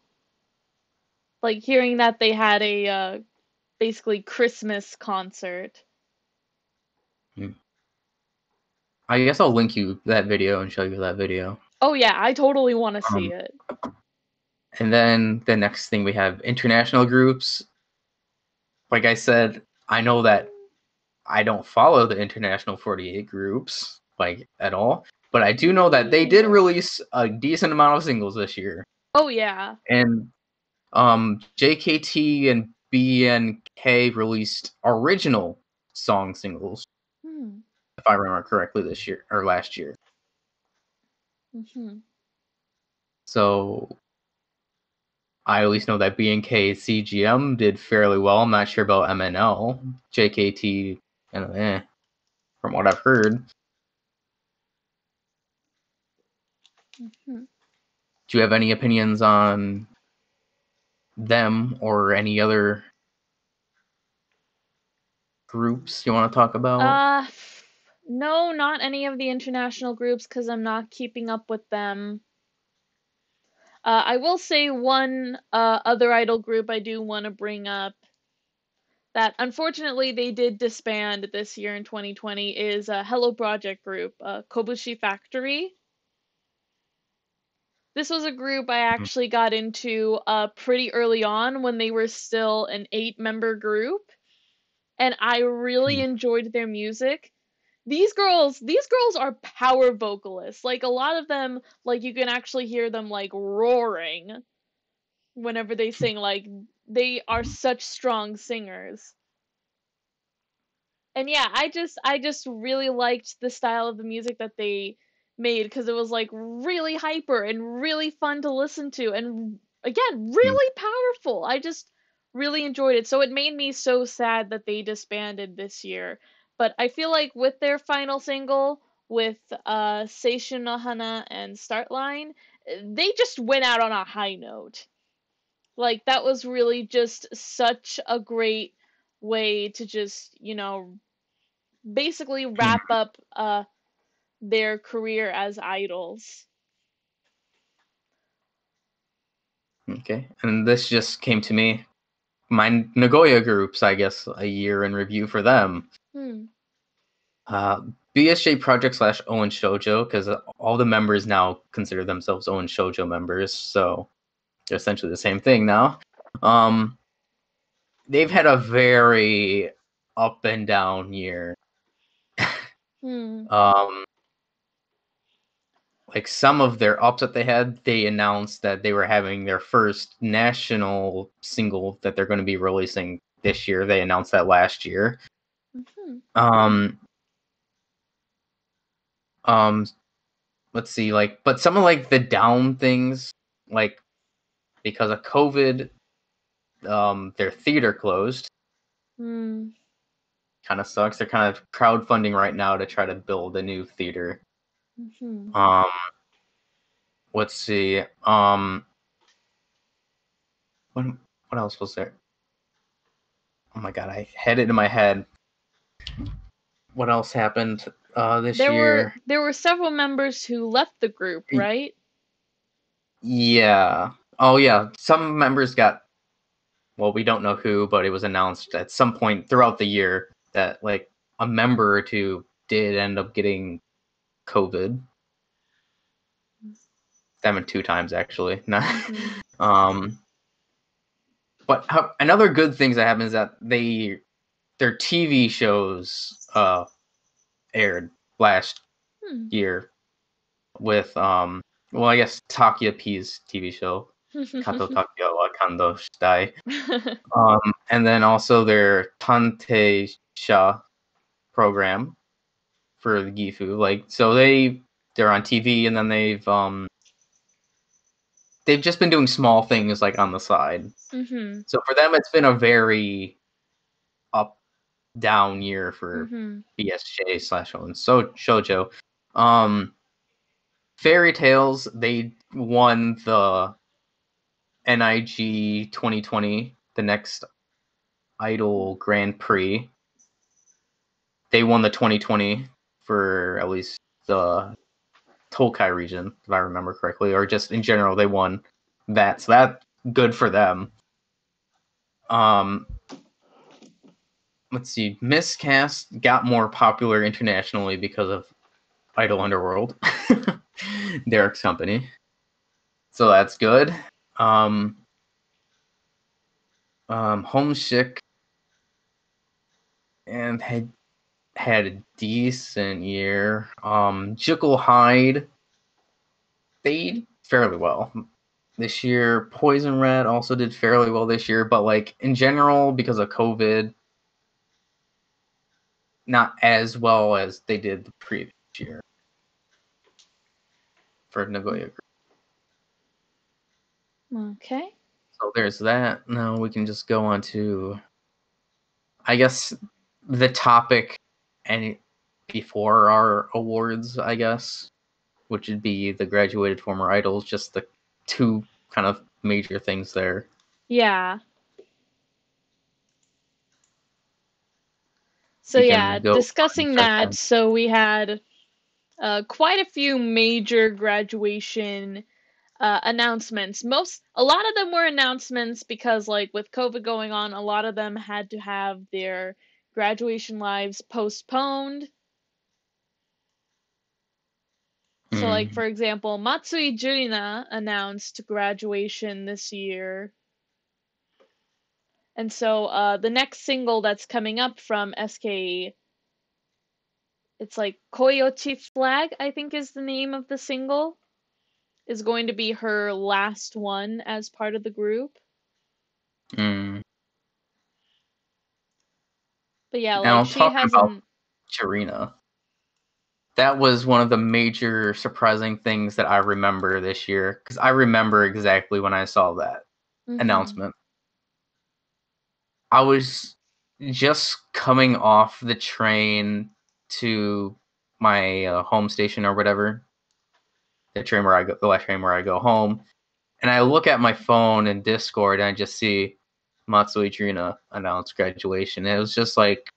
Like hearing that they had a basically Christmas concert. I guess I'll link you that video and show you that video. Oh yeah, I totally want to see it. And then the next thing we have international groups. Like I said, I know that I don't follow the international 48 groups like at all, but I do know that they did release a decent amount of singles this year. Oh yeah. And JKT and BNK released original song singles, if I remember correctly, this year or last year. So I at least know that BNK CGM did fairly well. I'm not sure about MNL, JKT, and from what I've heard. Do you have any opinions on them or any other groups you want to talk about? No, not any of the international groups because I'm not keeping up with them. I will say one other idol group I do want to bring up that unfortunately they did disband this year in 2020 is a Hello Project group, Kobushi Factory. This was a group I actually got into pretty early on when they were still an 8-member group, and I really enjoyed their music. These girls are power vocalists. Like a lot of them, like you can actually hear them like roaring whenever they sing. Like they are such strong singers. And yeah, I just really liked the style of the music that they made because it was like really hyper and really fun to listen to and again, really powerful. I just really enjoyed it. So it made me so sad that they disbanded this year. But I feel like with their final single with Seishu no Hana and Start Line, they just went out on a high note. Like that was really just such a great way to just, basically wrap up their career as idols. Okay, and this just came to me. My Nagoya groups, I guess, a year in review for them. BSJ Project / Owen Shoujo, because all the members now consider themselves Owen Shoujo members, so they're essentially the same thing now. They've had a very up and down year. Hmm. Like some of their ups that they had, they announced that they were having their first national single that they're going to be releasing this year. They announced that last year. Mm-hmm. Let's see, but some of the down things, like because of COVID, their theater closed. Hmm. Kind of sucks. They're kind of crowdfunding right now to try to build a new theater. Mm-hmm. Um, let's see. What else was there? Oh my god, I had it in my head. What else happened this year? There were several members who left the group, right? Yeah. Oh yeah. Some members got. Well, we don't know who, but it was announced at some point throughout the year that a member or two did end up getting COVID. That happened 2 times actually. Mm-hmm. But another good thing that happened is that their TV shows aired last Hmm. year with well, I guess Takia P's TV show Kato Takia wa Kando Shitai. And then also their Tante Sha program for the Gifu. So they're on TV, and then they've just been doing small things on the side. Mm-hmm. So for them, it's been a very up down year for Mm-hmm. BSJ / Owen Shoujo. Fairy Tales, they won the NIG 2020, the next Idol Grand Prix. They won the 2020 for at least the Tokai region, if I remember correctly, or just in general, they won that. So that's good for them. Let's see. Miscast got more popular internationally because of Idol Underworld, Derek's company. So that's good. Homesick and had a decent year. Jekyll Hyde, they did fairly well this year. Poison Red also did fairly well this year, but in general, because of COVID, not as well as they did the previous year for Nagoya Group. Okay. So there's that. Now we can just go on to, I guess, the topic and before our awards, I guess, which would be the graduated former idols, just the 2 kind of major things there. Yeah. So You yeah, can go discussing that. So we had quite a few major graduation announcements. A lot of them were announcements because, with COVID going on, a lot of them had to have their graduation lives postponed. So, for example, Matsui Jurina announced graduation this year. And so the next single that's coming up from SKE, it's Koyochi Flag, I think is the name of the single, is going to be her last one as part of the group. But yeah, Now, she talking about hasn't. Chirina, that was one of the major surprising things that I remember this year, because I remember exactly when I saw that announcement. I was just coming off the train to my home station or whatever, the last train where I go home, and I look at my phone in Discord and I just see Matsui Trina announce graduation. And it was just like,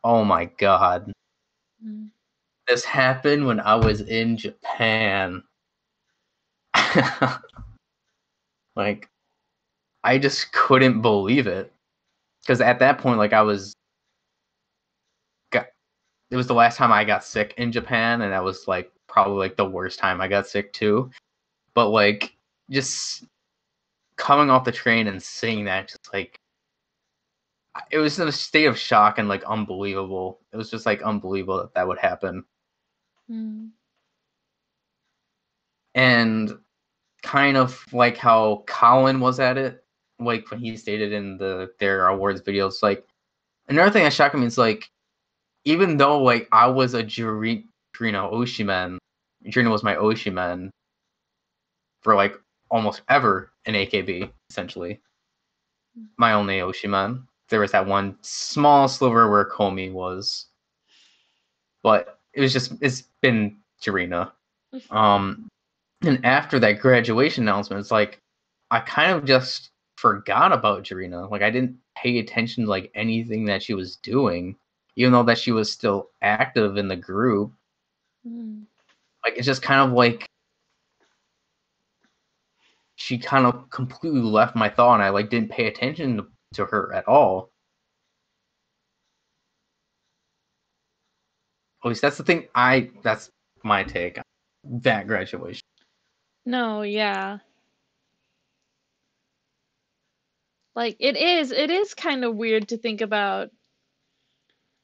oh my god, this happened when I was in Japan. I just couldn't believe it, because at that point, it was the last time I got sick in Japan, and that was like probably like the worst time I got sick too. But like just coming off the train and seeing that, just like it was in a state of shock and like unbelievable. It was just like unbelievable that that would happen. Mm. And kind of like how Colin was at it, like when he stated in their awards videos. Like another thing that shocked me is like even though like I was a Jirino Oshiman, Jirino was my Oshiman for like almost ever in AKB, essentially. My only Oshiman. There was that one small sliver where Komi was, but it's been Jirina. Um, and after that graduation announcement, it's like I kind of just forgot about Jirina. Like I didn't pay attention to like anything that she was doing, even though that she was still active in the group. Mm. Like it's just kind of like she kind of completely left my thought, and I like didn't pay attention to her at all. At least that's the thing. That's my take on that graduation. No, yeah. Like it is kind of weird to think about,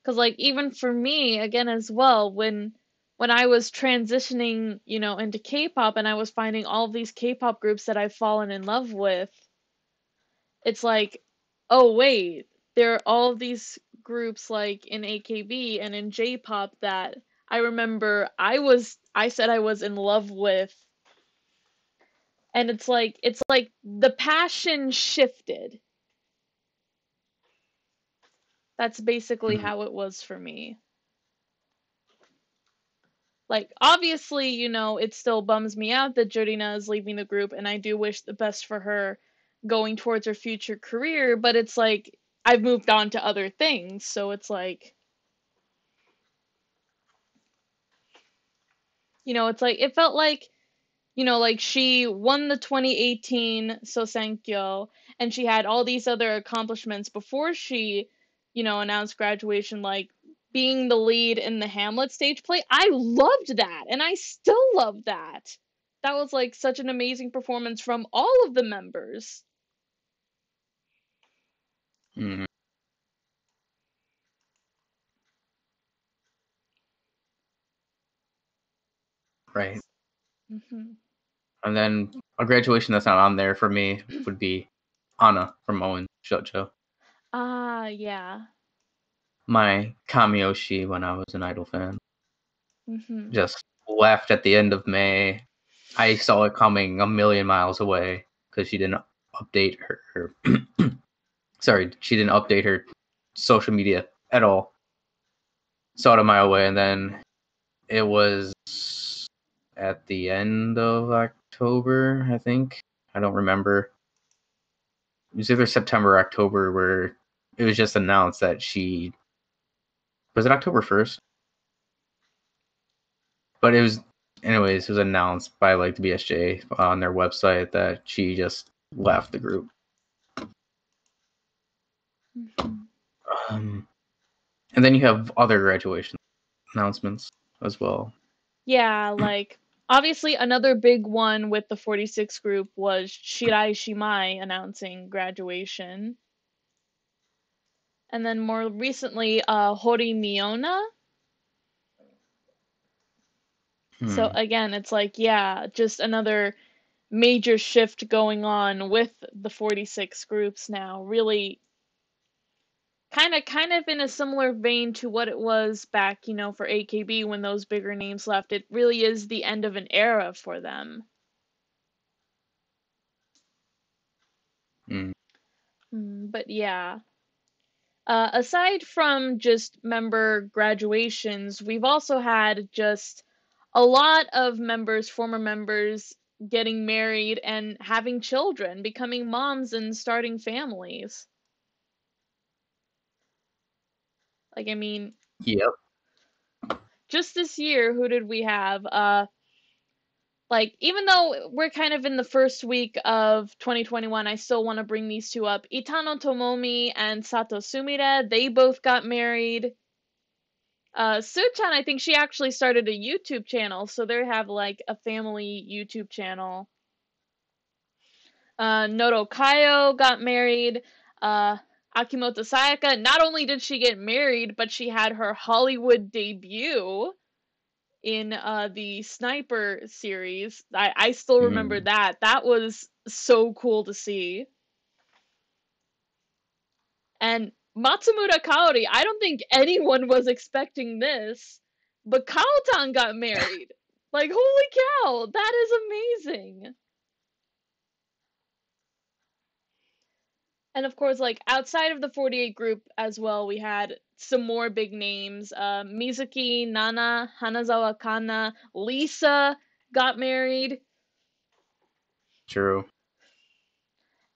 cuz like even for me again as well, when I was transitioning, into K-pop and I was finding all of these K-pop groups that I've fallen in love with, it's like, oh wait, there are all of these groups like in AKB and in J-pop that I remember I said I was in love with, and it's like the passion shifted. That's basically Mm, how it was for me. Like obviously, it still bums me out that Jordina is leaving the group, and I do wish the best for her going towards her future career, but it's like I've moved on to other things, so it's like, it's like it felt like, like she won the 2018 Sosenkyo, and she had all these other accomplishments before she, announced graduation, like being the lead in the Hamlet stage play. I loved that, and I still love that. That was like such an amazing performance from all of the members. mm, right. Hmm. And then a graduation that's not on there for me would be Anna from Owen Shoujo. Ah, yeah. My Kamiyoshi when I was an Idol fan. Hmm. Just left at the end of May. I saw it coming a million miles away because she didn't update her sorry, she didn't update her social media at all. Saw it a mile away, and then it was at the end of October, I think. I don't remember. It was either September or October where it was just announced that she was it October 1st? But it was anyways, it was announced by like the BSJ on their website that she just left the group. Hmm. Um, and then you have other graduation announcements as well. Yeah, like obviously another big one with the 46 group was Shirai Shimai announcing graduation. And then more recently, Hori Miona. So Hmm. again, it's like, yeah, just another major shift going on with the 46 groups now. Really kind of in a similar vein to what it was back, for AKB when those bigger names left. It really is the end of an era for them. Hmm. But yeah. Aside from just member graduations, we've also had just a lot of members, former members, getting married and having children, becoming moms and starting families. Like, I mean, Yep. just this year, who did we have? Like, even though we're kind of in the first week of 2021, I still want to bring these two up. Itano Tomomi and Sato Sumire, they both got married. Suchan, I think she actually started a YouTube channel, so they have like a family YouTube channel. Noto Kayo got married. Uh, Akimoto Sayaka, not only did she get married, but she had her Hollywood debut in the Sniper series. I still remember Mm. that. That was so cool to see. And Matsumura Kaori, I don't think anyone was expecting this, but Kaotan got married. Like, holy cow, that is amazing. And of course, like outside of the 48 group as well, we had some more big names. Mizuki, Nana, Hanazawa Kana, Lisa got married. True.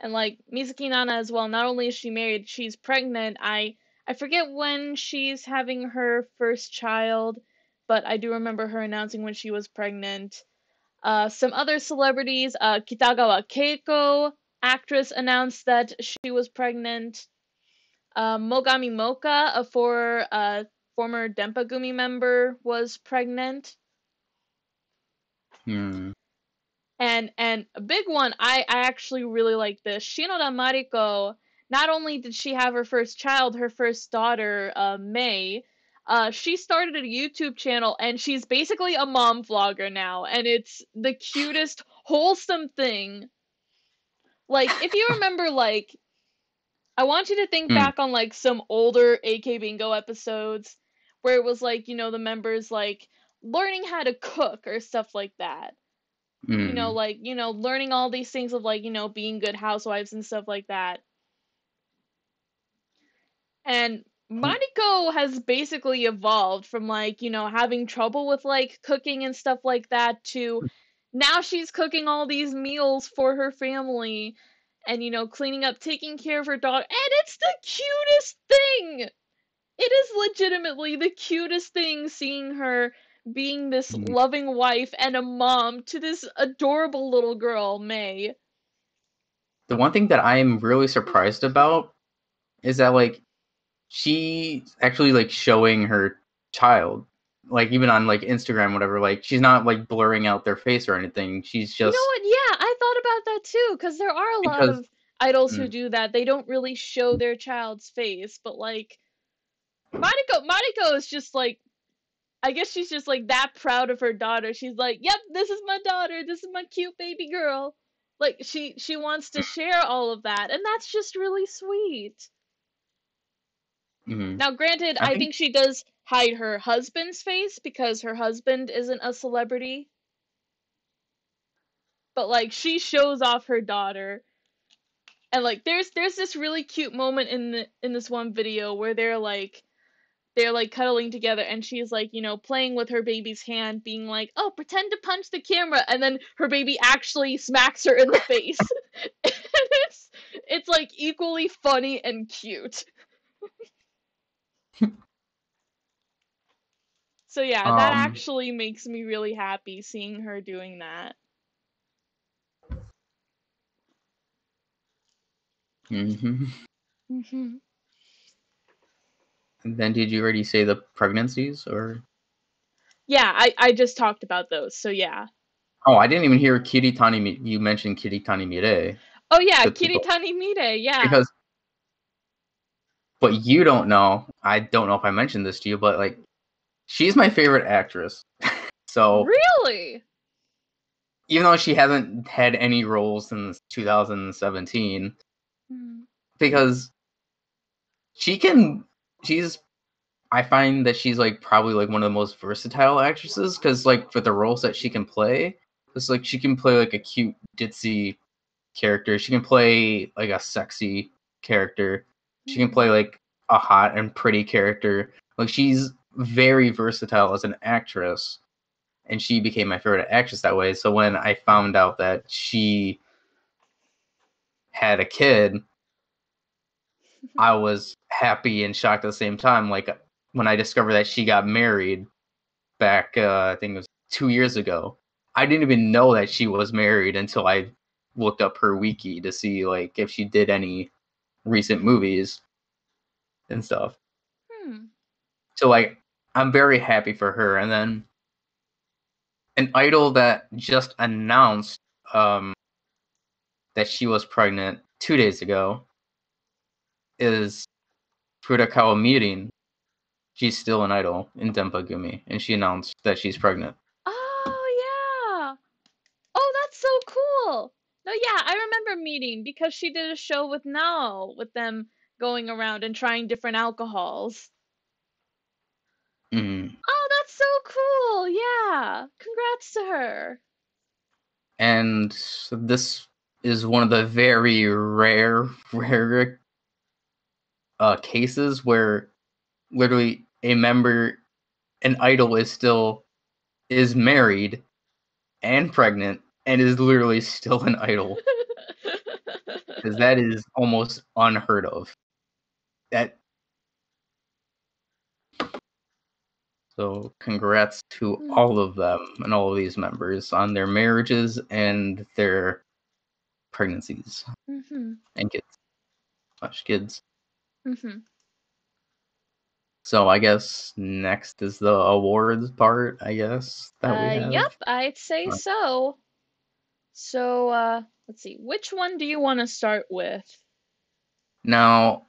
And like Mizuki Nana as well, not only is she married, she's pregnant. I forget when she's having her first child, but I do remember her announcing when she was pregnant. Some other celebrities, Kitagawa Keiko, actress, announced that she was pregnant. Mogami Mocha, former Denpa member, was pregnant. Hmm. And a big one, I actually really like this. Shinoda Mariko, not only did she have her first child, her first daughter, May, she started a YouTube channel and she's basically a mom vlogger now, and it's the cutest, wholesome thing. Like, if you remember, like, I want you to think Hmm. back on like some older AK Bingo episodes where it was like, the members like learning how to cook or stuff like that. Hmm. Like, learning all these things of like, being good housewives and stuff like that. And Mariko has basically evolved from like, having trouble with like cooking and stuff like that to now she's cooking all these meals for her family and, cleaning up, taking care of her dog. And it's the cutest thing. It is legitimately the cutest thing seeing her being this Hmm. loving wife and a mom to this adorable little girl, May. The one thing that I am really surprised about is that like she's actually like showing her child, like even on like Instagram, whatever. Like she's not like blurring out their face or anything. She's You know just what? Yeah, I thought about that too, because there are a lot because of idols who mm, do that. They don't really show their child's face, but like Mariko is just like, I guess she's just like that proud of her daughter. She's like, "Yep, this is my daughter. This is my cute baby girl." Like she wants to share all of that, and that's just really sweet. mm, Now, granted, I I think think she does hide her husband's face because her husband isn't a celebrity, but like she shows off her daughter. And like there's this really cute moment in this one video where they're like cuddling together and she's like, playing with her baby's hand, being like, "Oh, pretend to punch the camera," and then her baby actually smacks her in the face. And it's like equally funny and cute. So yeah, that um actually makes me really happy seeing her doing that. mhm. Hmm. And then did you already say the pregnancies or? Yeah, I just talked about those. So yeah. Oh, I didn't even hear you mentioned Kiritani Mire. Oh yeah, Good to go. Kiritani Mire. Yeah. Because what you don't know, I don't know if I mentioned this to you, but like she's my favorite actress. So Really? even though she hasn't had any roles since 2017, Hmm. because she can, she's, I find that she's like probably like one of the most versatile actresses because like for the roles that she can play, it's like she can play like a cute ditzy character. She can play like a sexy character. She can Hmm. play like a hot and pretty character. Like she's very versatile as an actress, and she became my favorite actress that way. So when I found out that she had a kid, I was happy and shocked at the same time. Like when I discovered that she got married back, I think it was 2 years ago. I didn't even know that she was married until I looked up her wiki to see like if she did any recent movies and stuff. Hmm. So like I'm very happy for her. And then an idol that just announced that she was pregnant 2 days ago is Ruka Got Married. She's still an idol in Denpa, and she announced that she's pregnant. Oh, yeah. Oh, that's so cool. No, yeah, I remember meeting because she did a show with Now, with them going around and trying different alcohols. Mm. Oh, that's so cool. Yeah. Congrats to her. And this is one of the very rare cases where literally an idol is married and pregnant and is literally still an idol, because that is almost unheard of. That So congrats to all of them and all of these members on their marriages and their pregnancies Mm-hmm. and kids. Mm-hmm. So I guess next is the awards part, I guess, that we Yep, have. I'd say Uh, so. So, let's see. Which one do you want to start with? Now,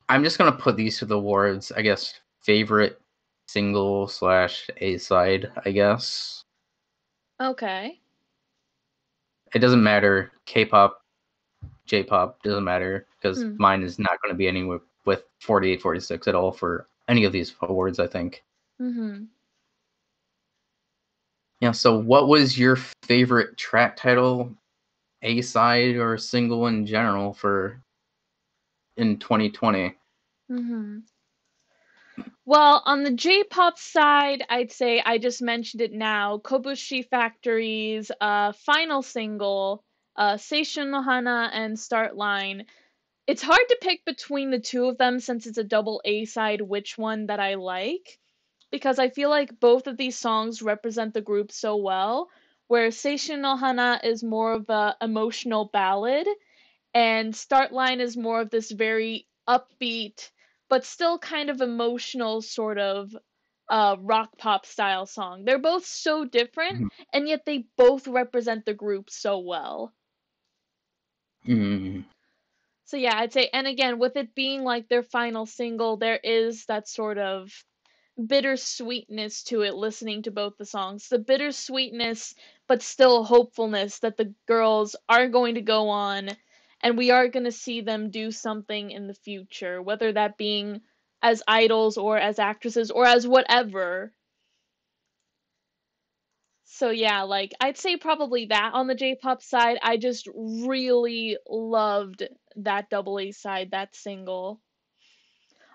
I'm just gonna put these to the awards, I guess, favorite single slash A side, I guess. Okay. It doesn't matter. K-pop, J-pop, doesn't matter, because Hmm. mine is not gonna be anywhere with 48, 46 at all for any of these awards, I think. Mm-hmm. Yeah, so what was your favorite track title, A side, or single in general for in 2020? Mm-hmm. Well, on the J-pop side, I'd say I just mentioned it now. Kobushi Factory's final single, Seishun no Hana and Start Line. It's hard to pick between the two of them since it's a double A side which one that I like, because I feel like both of these songs represent the group so well. Where Seishun no Hana is more of a emotional ballad, and Start Line is more of this very upbeat but still kind of emotional sort of rock pop style song. They're both so different, and yet they both represent the group so well. Mm, So yeah, I'd say, and again, with it being like their final single, there is that sort of bittersweetness to it listening to both the songs. The bittersweetness, but still hopefulness that the girls are going to go on and we are going to see them do something in the future, whether that being as idols or as actresses or as whatever. So yeah, like I'd say probably that on the J-pop side. I just really loved that double A side, that single.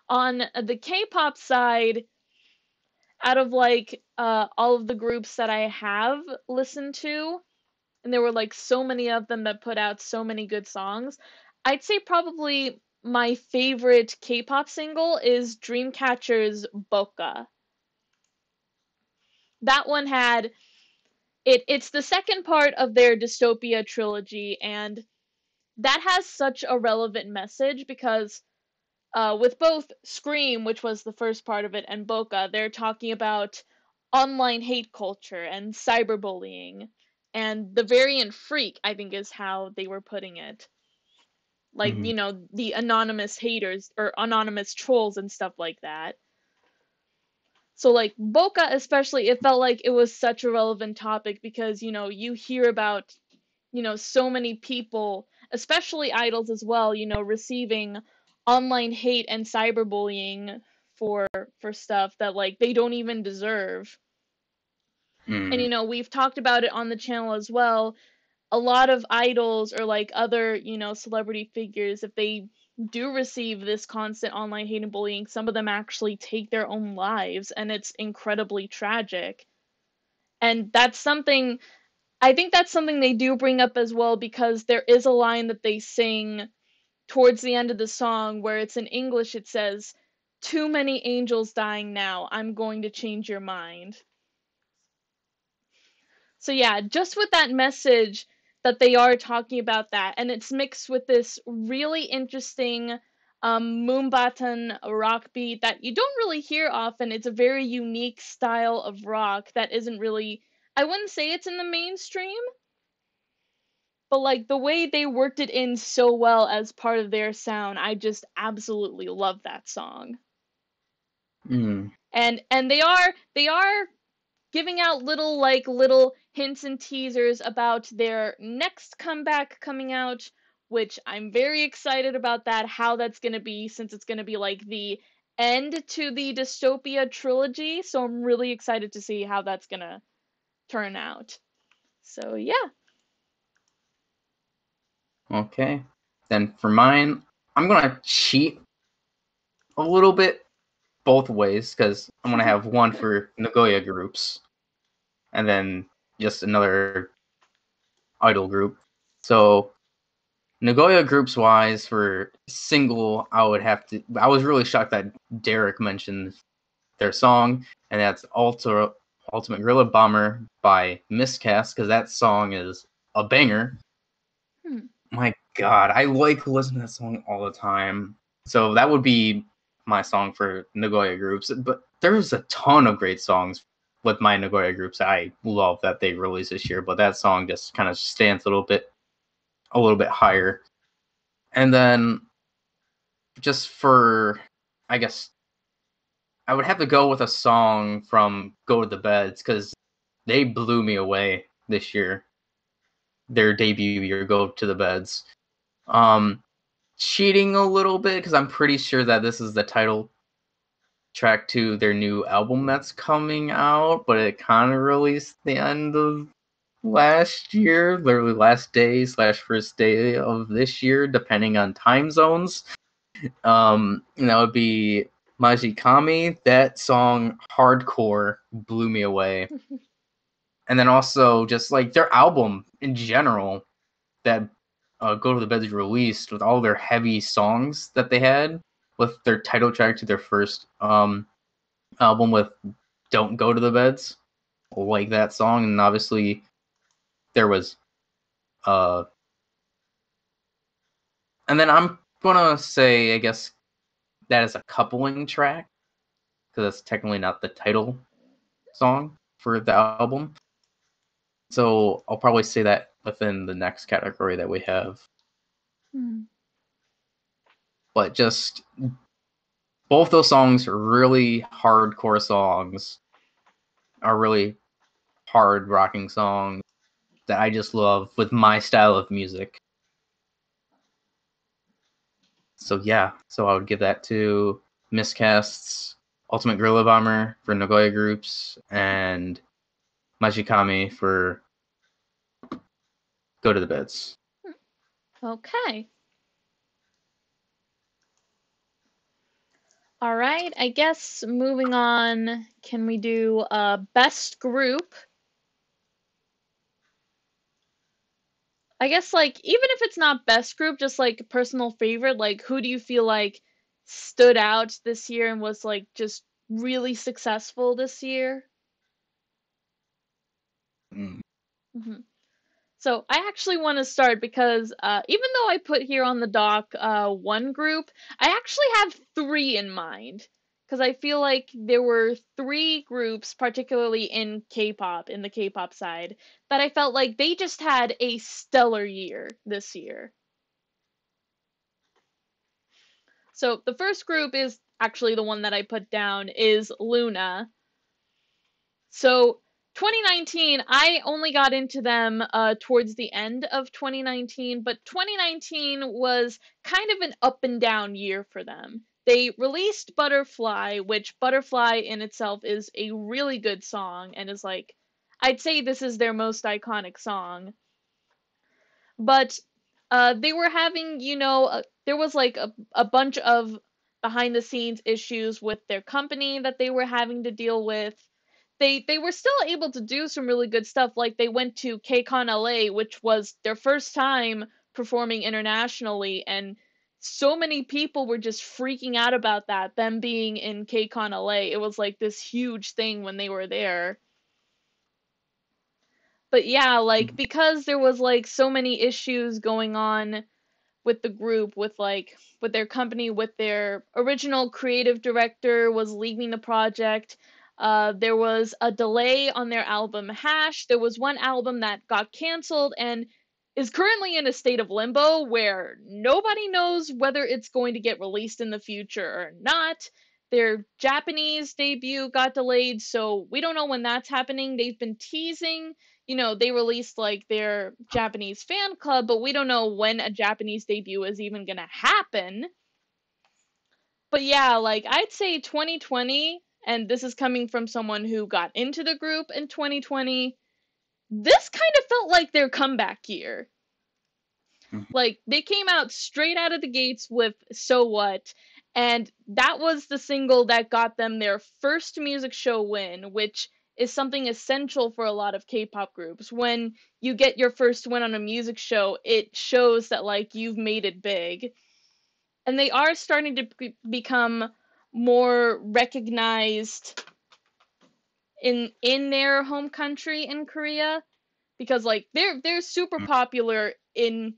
On the K-pop side, out of like all of the groups that I have listened to, and there were like so many of them that put out so many good songs, I'd say probably my favorite K-pop single is Dreamcatcher's Boca. That one had it's the second part of their dystopia trilogy, and that has such a relevant message because with both Scream, which was the first part of it, and Boca, they're talking about online hate culture and cyberbullying. And the variant freak, I think, is how they were putting it. Like, mm, the anonymous haters or anonymous trolls and stuff like that. So, like, Boca, especially, it felt like it was such a relevant topic because, you hear about, so many people, especially idols as well, receiving online hate and cyberbullying for stuff that like they don't even deserve. And mm, we've talked about it on the channel as well. A lot of idols or like other, celebrity figures, if they do receive this constant online hate and bullying, some of them actually take their own lives, and it's incredibly tragic. And I think that's something they do bring up as well because there is a line that they sing towards the end of the song where it's in English. It says, "Too many angels dying now. I'm going to change your mind." So yeah, just with that message that they are talking about that, and it's mixed with this really interesting Moombatan rock beat that you don't really hear often. It's a very unique style of rock that isn't really, I wouldn't say it's in the mainstream, but like the way they worked it in so well as part of their sound, I just absolutely love that song. Mm. And they are giving out little hints and teasers about their next comeback coming out, which I'm very excited about that, how that's going to be, since it's going to be like the end to the Dystopia trilogy. So I'm really excited to see how that's going to turn out. So yeah. Okay. Then for mine, I'm gonna cheat a little bit both ways because I'm gonna have one for Nagoya groups and then just another idol group. So Nagoya groups wise for single, I would have to. I was really shocked that Derek mentioned their song, and that's Ultimate Gorilla Bomber by Miscast because that song is a banger. Hmm. My God, I like listening to that song all the time. So that would be my song for Nagoya groups. But there's a ton of great songs with my Nagoya groups I love that they released this year. But that song just kind of stands a little bit higher. And then just for, I guess, I would have to go with a song from Go to the Beds because they blew me away this year. Their debut year, Go to the Beds. Um, Cheating a little bit because I'm pretty sure that this is the title track to their new album that's coming out, but it kind of released the end of last year, literally last day slash first day of this year, depending on time zones. And that would be Majikami. That song, Hardcore, blew me away. And then also just like their album in general that Go to the Beds released with all their heavy songs that they had with their title track to their first album with Don't Go to the Beds. Like that song. And obviously there was uh and then I'm gonna say I guess that is a coupling track because that's technically not the title song for the album. So I'll probably say that within the next category that we have. Hmm. But just both those songs are really hardcore songs, are really hard rocking songs that I just love with my style of music. So yeah, so I would give that to Miscast's Ultimate Gorilla Bomber for Nagoya groups and Majikami for Go to the Beds. Okay. All right. I guess moving on, can we do best group? I guess like even if it's not best group, just like personal favorite, like who do you feel like stood out this year and was like just really successful this year? Mm. hmm So I actually want to start because even though I put here on the doc one group, I actually have three in mind because I feel like there were three groups, particularly in K-pop, in the K-pop side, that I felt like they just had a stellar year this year. So the first group is actually the one that I put down is Luna. So 2019, I only got into them towards the end of 2019, but 2019 was kind of an up and down year for them. They released Butterfly, which Butterfly in itself is a really good song and is like, I'd say this is their most iconic song. But they were having, there was like a bunch of behind the scenes issues with their company that they were having to deal with. They were still able to do some really good stuff. Like they went to KCON LA, which was their first time performing internationally, and so many people were just freaking out about that, them being in KCON LA. It was like this huge thing when they were there. But yeah, like because there was like so many issues going on with the group, with their company, with their original creative director was leaving the project. There was a delay on their album Hash. There was one album that got canceled and is currently in a state of limbo where nobody knows whether it's going to get released in the future or not. Their Japanese debut got delayed, so we don't know when that's happening. They've been teasing, they released like their Japanese fan club, but we don't know when a Japanese debut is even gonna happen. But yeah, like I'd say 2020, and this is coming from someone who got into the group in 2020, this kind of felt like their comeback year. Mhm. Like they came out straight out of the gates with So What, and that was the single that got them their first music show win, which is something essential for a lot of K-pop groups. When you get your first win on a music show, it shows that like you've made it big. And they are starting to become more recognized in their home country in Korea, because like they're super popular in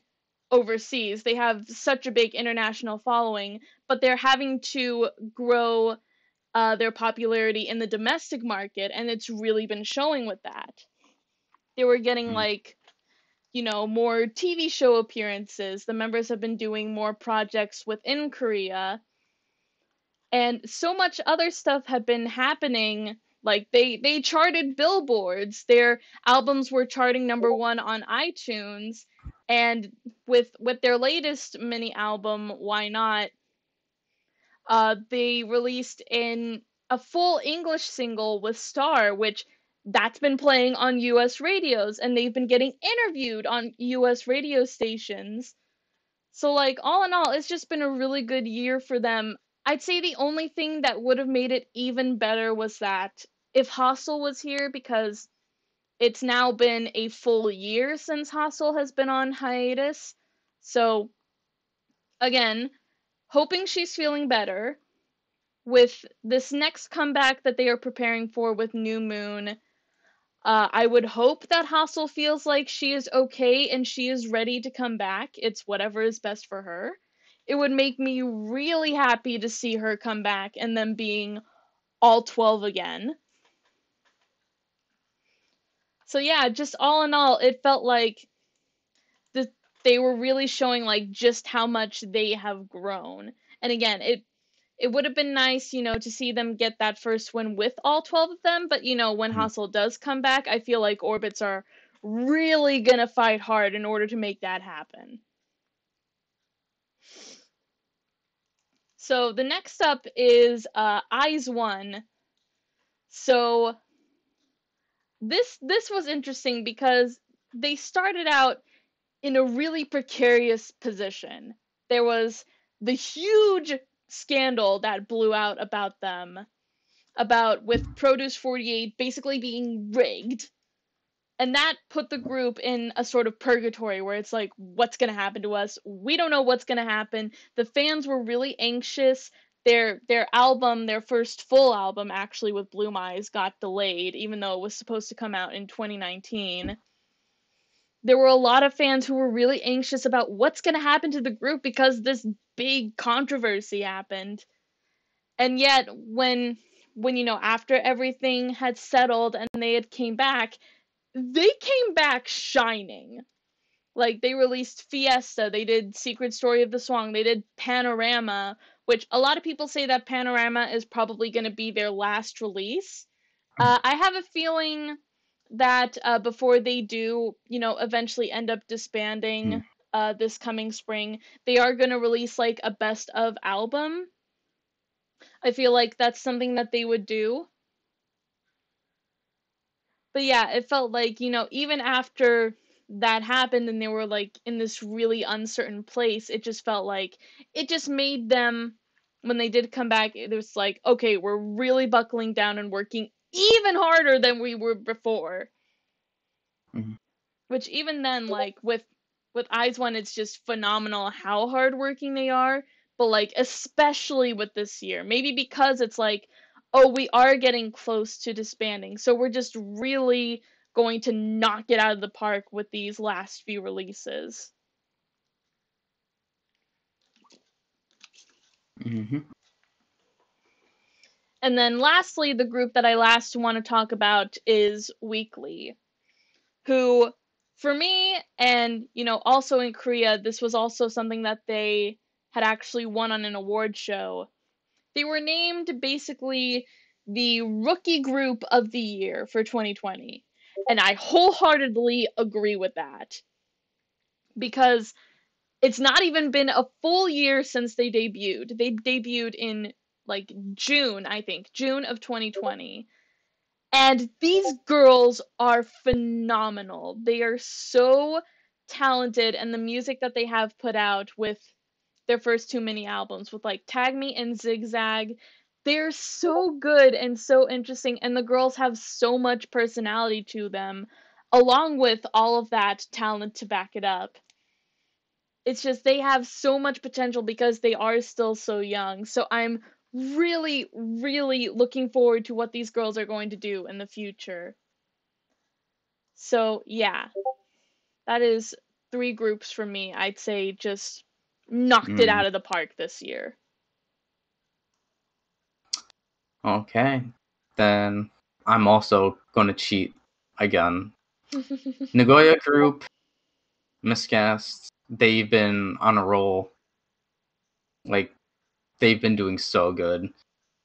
overseas. They have such a big international following, but they're having to grow their popularity in the domestic market, and it's really been showing with that. They were getting Mhm. like, more TV show appearances. The members have been doing more projects within Korea, and so much other stuff had been happening. Like they charted billboards, their albums were charting number 1 on iTunes, and with their latest mini album Why Not, they released in a full English single with Star, which that's been playing on US radios, and they've been getting interviewed on US radio stations. So, like, all in all, it's just been a really good year for them. I'd say the only thing that would have made it even better was that if Hostel was here, because it's now been a full year since Hostel has been on hiatus. So, again, hoping she's feeling better. With this next comeback that they are preparing for with New Moon, I would hope that Hostel feels like she is okay and she is ready to come back. It's whatever is best for her. It would make me really happy to see her come back and them being all 12 again. So yeah, just all in all, it felt like the, they were really showing like just how much they have grown. And again, it would have been nice, to see them get that first win with all 12 of them. But, when Mhm. Hustle does come back, I feel like Orbits are really going to fight hard in order to make that happen. So the next up is Eyes One. So this was interesting because they started out in a really precarious position. There was the huge scandal that blew out about them, about with Produce 48 basically being rigged. And that put the group in a sort of purgatory where it's like, what's going to happen to us? We don't know what's going to happen. The fans were really anxious. Their album, their first full album actually with Bloom Eyes got delayed even though it was supposed to come out in 2019. There were a lot of fans who were really anxious about what's going to happen to the group because this big controversy happened. And yet when after everything had settled and they had came back, they came back shining. Like they released Fiesta, they did Secret Story of the Swan, they did Panorama, which a lot of people say that Panorama is probably going to be their last release. I have a feeling that before they do, eventually end up Mhm. disbanding this coming spring, they are going to release like a best of album. I feel like that's something that they would do. But yeah, it felt like, even after that happened and they were like in this really uncertain place, it just felt like it just made them, when they did come back, it was like, okay, we're really buckling down and working even harder than we were before. Mhm. Which even then, like with Eyes One, it's just phenomenal how hardworking they are. But like especially with this year, maybe because it's like, oh, we are getting close to disbanding, so we're just really going to knock it out of the park with these last few releases. Mm-hmm. And then lastly, the group that I last want to talk about is Weekly, who, for me, and also in Korea, this was also something that they had actually won on an award show. They were named basically the Rookie Group of the Year for 2020. And I wholeheartedly agree with that. Because it's not even been a full year since they debuted. They debuted in like June, I think, June of 2020. And these girls are phenomenal. They are so talented, and the music that they have put out with their first two mini albums, with like Tag Me and Zigzag, they're so good and so interesting, and the girls have so much personality to them, along with all of that talent to back it up. It's just they have so much potential because they are still so young. So I'm really, really looking forward to what these girls are going to do in the future. So, yeah, that is three groups for me. I'd say just knocked it Mm. out of the park this year. Okay. Then I'm also going to cheat again. Nagoya Group, Miscast, they've been on a roll. Like, they've been doing so good.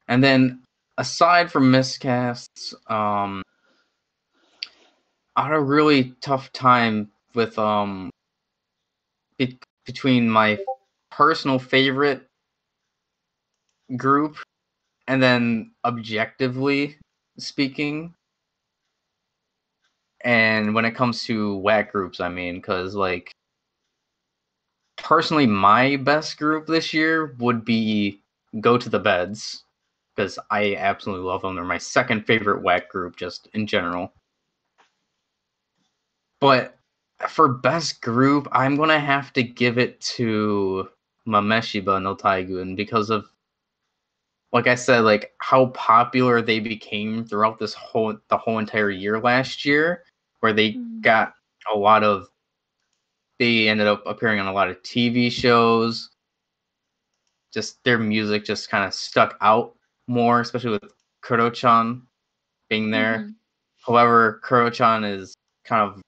And then, aside from Miscasts, I had a really tough time with between my personal favorite group and then objectively speaking, and when it comes to whack groups, I mean, because like personally, my best group this year would be Go to the Beds, because I absolutely love them. They're my second favorite whack group, just in general. But for best group, I'm gonna have to give it to Mameshiba no Taigun because of, like I said, like how popular they became throughout the whole entire year last year, where they got a lot of they ended up appearing on a lot of TV shows. Just their music just kind of stuck out more, especially with Kuro-chan being there. Mm-hmm. However, Kuro-chan is kind of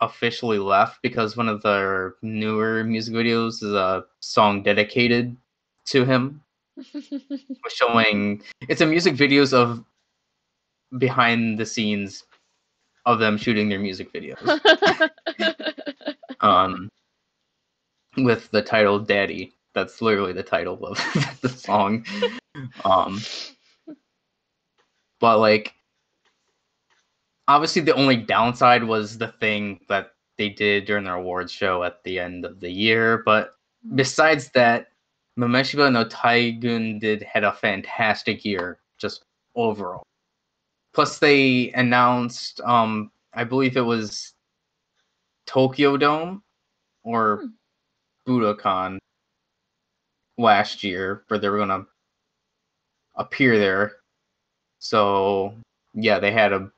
officially left because one of their newer music videos is a song dedicated to him, showing it's a music videos of behind the scenes of them shooting their music videos. um, with the title "Daddy." That's literally the title of the song. Um, but like, obviously, the only downside was the thing that they did during their awards show at the end of the year. But besides that, Mameshiba no Taigun had a fantastic year, just overall. Plus, they announced, I believe it was Tokyo Dome or Budokan last year, where they were gonna appear there. So yeah, they had a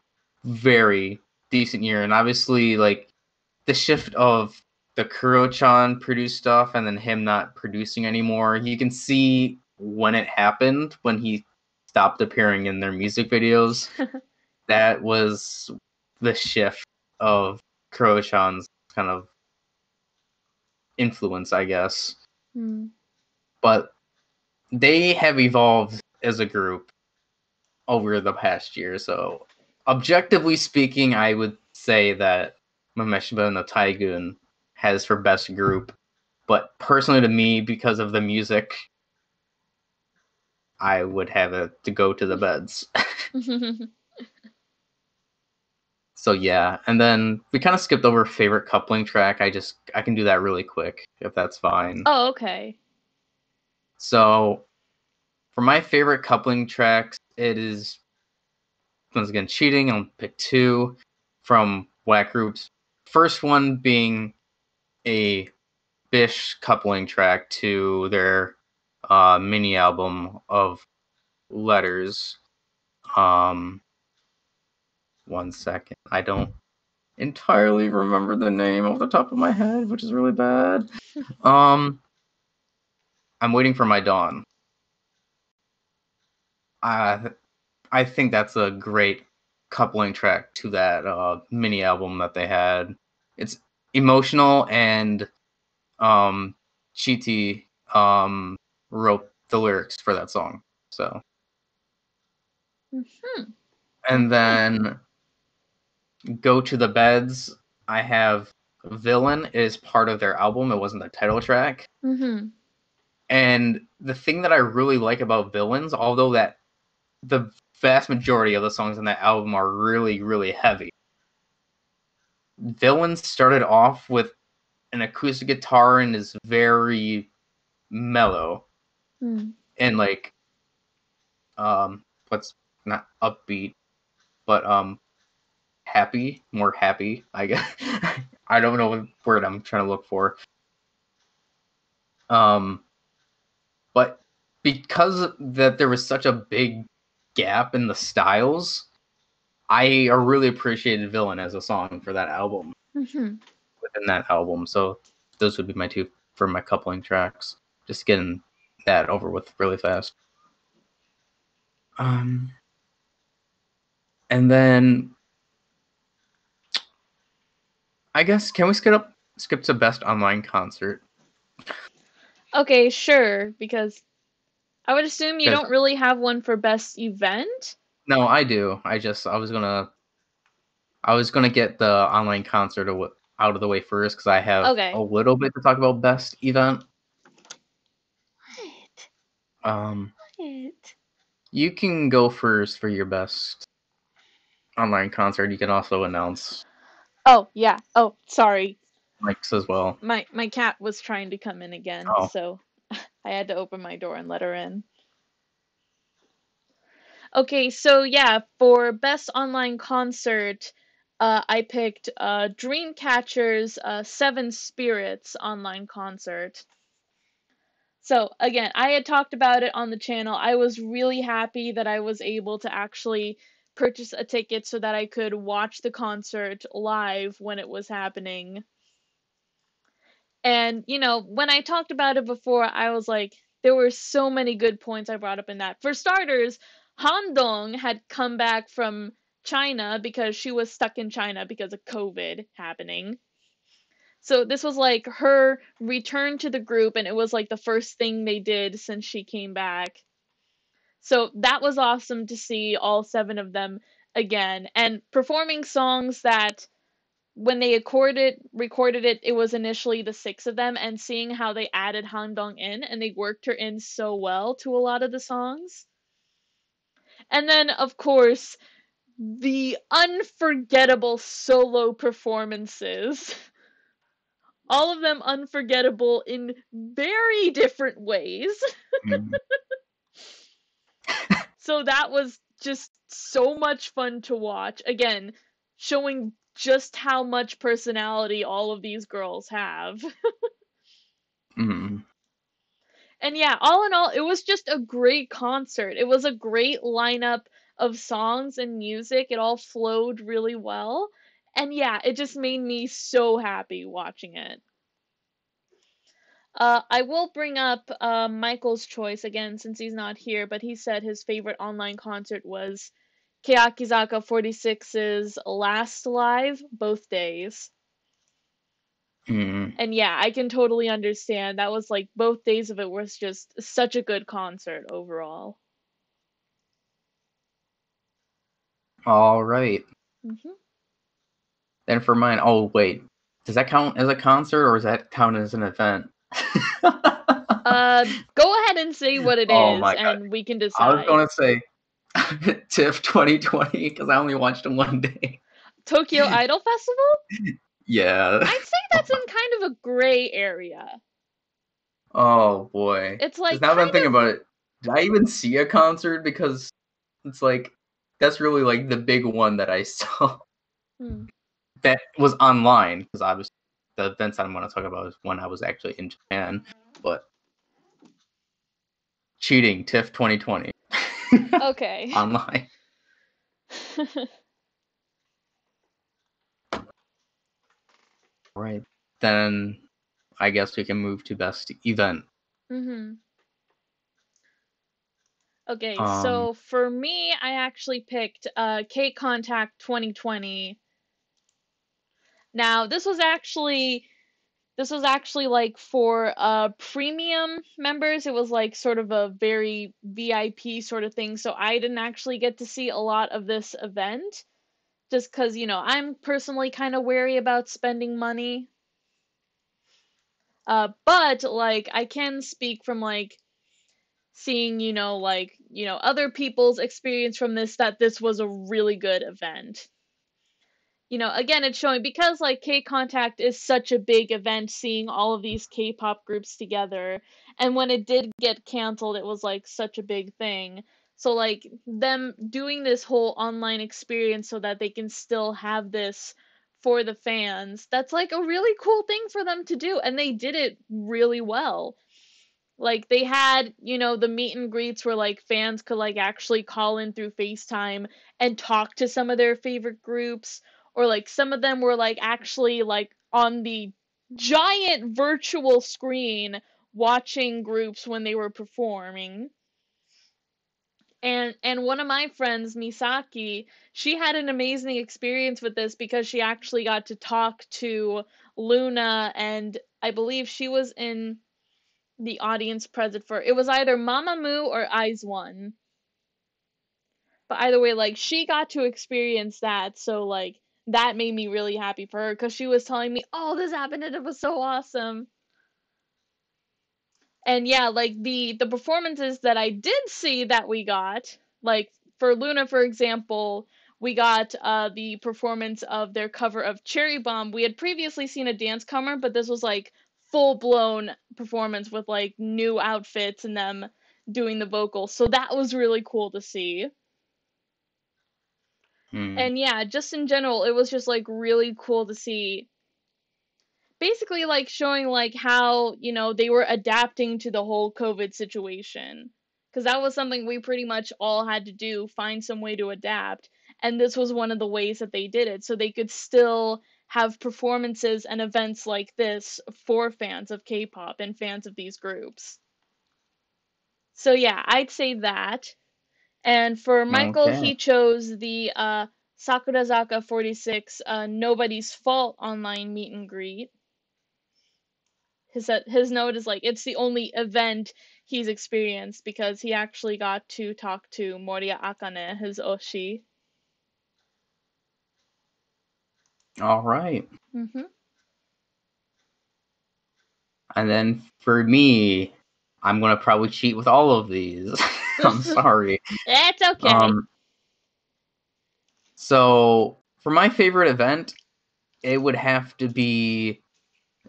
very decent year, and obviously, like the shift of the Kuro-chan produced stuff and then him not producing anymore, you can see when it happened, when he stopped appearing in their music videos. That was the shift of Kuro-chan's kind of influence, I guess. But they have evolved as a group over the past year, so objectively speaking, I would say that Mameshiba no Taigun has for best group. But personally, to me, because of the music, I would have it to Go to the Beds. So yeah, and then we kind of skipped over favorite coupling track. I can do that really quick if that's fine. Oh, okay. So for my favorite coupling tracks, it is once again cheating. I'll pick two from whack groups. First one being a Bish coupling track to their mini album of Letters. Um, One second. I don't entirely remember the name off the top of my head, which is really bad. Um, I'm Waiting for My Dawn. I I think that's a great coupling track to that mini album that they had. It's emotional, and Chiti wrote the lyrics for that song. So, Hmm. and Okay. then Go to the Beds. I have Villain is part of their album. It wasn't the title track. Mm-hmm. And the thing that I really like about Villains, although that the vast majority of the songs on that album are really, really heavy, Villains started off with an acoustic guitar and is very mellow Mm. and like what's not upbeat, but happy, more happy, I guess. I don't know what word I'm trying to look for. Um but because that there was such a big gap in the styles, I really appreciated Villain as a song for that album, Mm-hmm. within that album. So those would be my two for my coupling tracks. Just getting that over with really fast. Um, and then I guess can we skip to best online concert? Okay, sure, because I would assume you Because don't really have one for best event. no, I do. I was gonna get the online concert out of the way first because I have a Okay. little bit to talk about best event. What? Um, What? you can go first for your best online concert. You can also announce Oh, yeah. Oh, sorry. Mike's as well. My cat was trying to come in again, Oh, so I had to open my door and let her in. Okay, so yeah, for best online concert, I picked Dreamcatcher's Seven Spirits online concert. So again, I had talked about it on the channel. I was really happy that I was able to actually purchase a ticket so that I could watch the concert live when it was happening. And, when I talked about it before, I was like, there were so many good points I brought up in that. For starters, Han Dong had come back from China because she was stuck in China because of COVID happening. So this was like her return to the group, and it was like the first thing they did since she came back. So that was awesome to see all seven of them again and performing songs that when they recorded it, it was initially the six of them, and seeing how they added Han Dong in and they worked her in so well to a lot of the songs. And then, of course, the unforgettable solo performances. All of them unforgettable in very different ways. mm, So that was just so much fun to watch. Again, showing just how much personality all of these girls have. mm, And yeah, all in all, it was just a great concert. It was a great lineup of songs and music. It all flowed really well. And yeah, it just made me so happy watching it. I will bring up Michael's choice again since he's not here, but he said his favorite online concert was Keyakizaka 46's last live, both days. mm. And yeah, I can totally understand. That was like both days of it was just such a good concert overall. All right. Hmm. Then for mine, oh wait, does that count as a concert or does that count as an event? Uh, go ahead and say what it Oh is, my god, and we can I was decide. gonna say TIFF 2020 because I only watched them one day. Tokyo Idol Festival? Yeah. I'd say that's in kind of a gray area. Oh boy. It's Because like now that I'm kind thinking of. about it, did I even see a concert? Because it's like that's really like the big one that I saw Hmm. that was online. Because obviously the events I'm going to talk about is when I was actually in Japan. But cheating, TIFF 2020 Okay. online. Right. Then I guess we can move to best event. Hmm. Okay, Um, so for me, I actually picked K Contact 2020. Now, this was actually like for premium members. It was like sort of a very VIP sort of thing, so I didn't actually get to see a lot of this event just cuz I'm personally kind of wary about spending money. But like I can speak from like seeing, other people's experience from this, that this was a really good event. Again, it's showing because like K Contact is such a big event, seeing all of these K-pop groups together, and when it did get canceled, it was like such a big thing. So like them doing this whole online experience so that they can still have this for the fans, that's like a really cool thing for them to do, and they did it really well. Like they had, the meet and greets where like fans could like actually call in through FaceTime and talk to some of their favorite groups, or like some of them were like actually like on the giant virtual screen watching groups when they were performing. And one of my friends, Misaki, she had an amazing experience with this because she actually got to talk to Luna, and I believe she was in the audience present for it was either Mamamoo or Eyes One. But either way, like she got to experience that, so like that made me really happy for her because she was telling me, "Oh, this happened and it was so awesome." And yeah, like the performances that I did see that we got, like for Luna, for example, we got the performance of their cover of Cherry Bomb. We had previously seen a dance cover, but this was like full blown performance with like new outfits and them doing the vocals. So that was really cool to see. hmm. And yeah, just in general, it was just like really cool to see, basically like showing like how they were adapting to the whole COVID situation, because that was something we pretty much all had to do, find some way to adapt, and this was one of the ways that they did it so they could still have performances and events like this for fans of K-pop and fans of these groups. So yeah, I'd say that. And for Michael, Okay. he chose the Sakurazaka 46 Nobody's Fault online meet and greet. His note is like it's the only event he's experienced because he actually got to talk to Moria Akane, his Oshi. All right. Mhm. And then for me, I'm gonna probably cheat with all of these. I'm sorry. It's okay. Um, so for my favorite event, it would have to be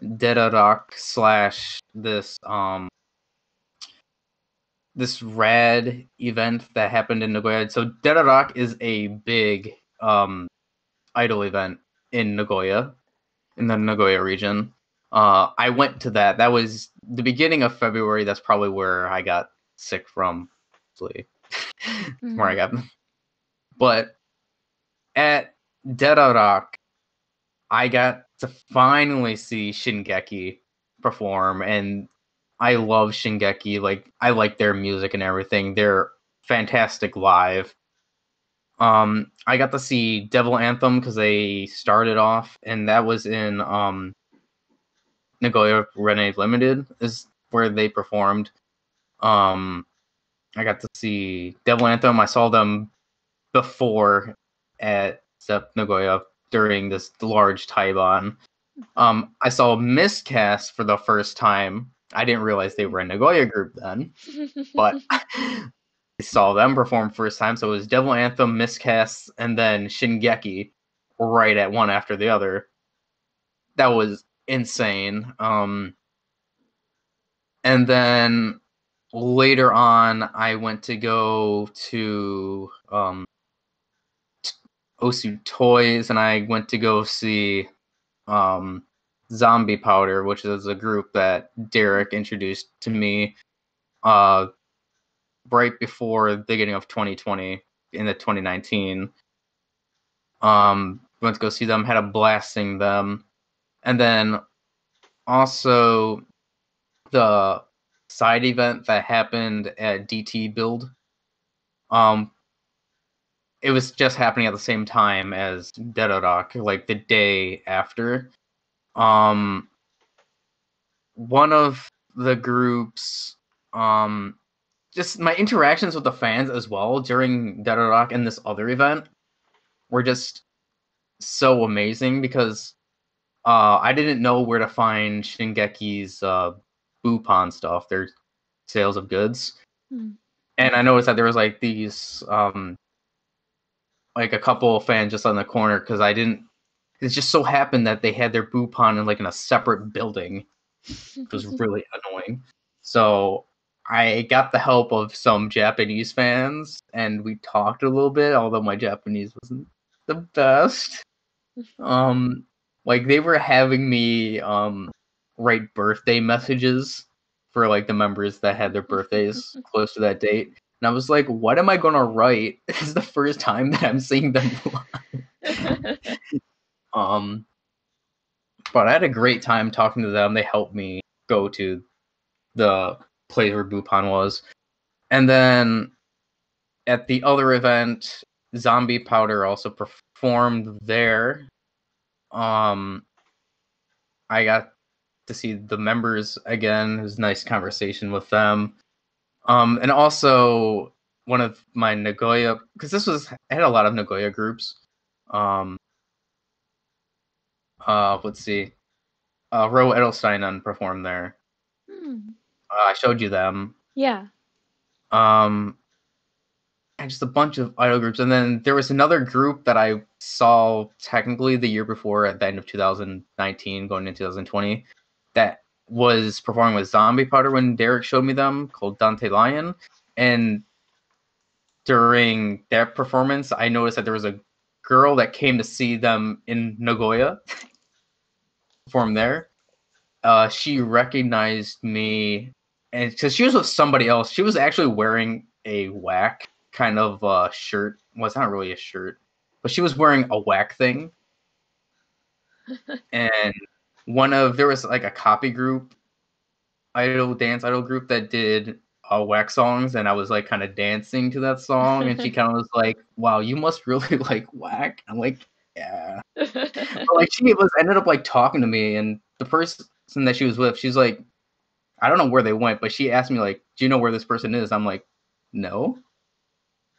Rock slash this rad event that happened in Nagoya. So Rock is a big idol event in Nagoya, in the Nagoya region. I went to that. That was the beginning of February. That's probably where I got sick from. Actually, where I Mhm. got. But at Rock, I got to finally see Shingeki perform, and I love Shingeki. Like I like their music and everything. They're fantastic live. I got to see Devil Anthem because they started off, and that was in Nagoya Rene Limited is where they performed. Um, I got to see Devil Anthem. I saw them before at Zep Nagoya during this large Taiban. I saw Miscast for the first time. I didn't realize they were a Nagoya group then, but I saw them perform first time. So it was Devil Anthem, Miscast, and then Shingeki right at one after the other. That was insane. And then later on, I went to go to Osu Toys, and I went to go see um, Zombie Powder, which is a group that Derek introduced to me uh, right before the beginning of 2020 in the 2019. Went to go see them, had a blast seeing them, and then also the side event that happened at DT Build. Um, it was just happening at the same time as Dedodoc, like the day after. Um, one of the groups, just my interactions with the fans as well during Dedodoc and this other event were just so amazing because I didn't know where to find Shingeki's Bupon stuff, their sales of goods. Hmm. And I noticed that there was like these like a couple of fans just on the corner because I didn't. It just so happened that they had their Bupon in a separate building, which was really annoying. So I got the help of some Japanese fans, and we talked a little bit. Although my Japanese wasn't the best. Like they were having me write birthday messages for like the members that had their birthdays close to that date. And I was like, what am I gonna write? This is the first time that I'm seeing them live. um but I had a great time talking to them. They helped me go to the place where Bupon was. And then at the other event, Zombie Powder also performed there. I got to see the members again. It was a nice conversation with them. And also one of my Nagoya, because I had a lot of Nagoya groups. Um, let's see. Ro Edelsteinen performed there. Hmm. I showed you them. Yeah. And just a bunch of idol groups. And then there was another group that I saw technically the year before at the end of 2019, going into 2020, that was performing with Zombie Powder when Derek showed me them, called Dante Lion. And during their performance, I noticed that there was a girl that came to see them in Nagoya perform there. She recognized me, and because she was with somebody else, she was actually wearing a whack kind of shirt. Well, it's not really a shirt, but she was wearing a whack thing. And there was like a copy group, dance idol group that did whack songs, and I was like kind of dancing to that song, and she kind of was like, "Wow, you must really like whack." I'm like, "Yeah." But like ended up like talking to me, and the person that she was with, she's like, I don't know where they went, but she asked me like, "Do you know where this person is?" I'm like, "No."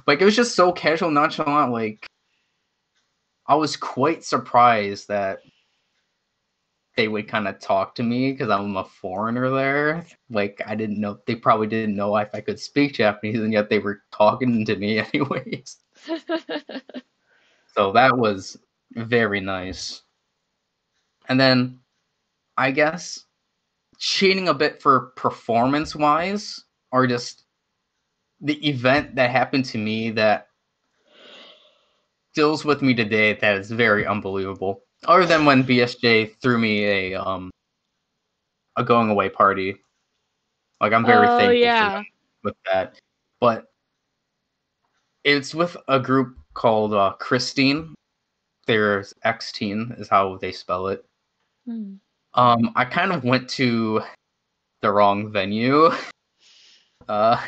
Like it was just so casual, nonchalant. Like I was quite surprised that they would kind of talk to me because I'm a foreigner there. Like I didn't know, they probably didn't know if I could speak Japanese, and yet they were talking to me anyways. So that was very nice. And then I guess cheating a bit for performance wise, or just the event that happened to me that stills with me today, that is very unbelievable. Other than when BSJ threw me a going away party. Like I'm very Oh, thankful for yeah. them with that. But it's with a group called Christine. There's X-Teen is how they spell it. Hmm. I kind of went to the wrong venue uh,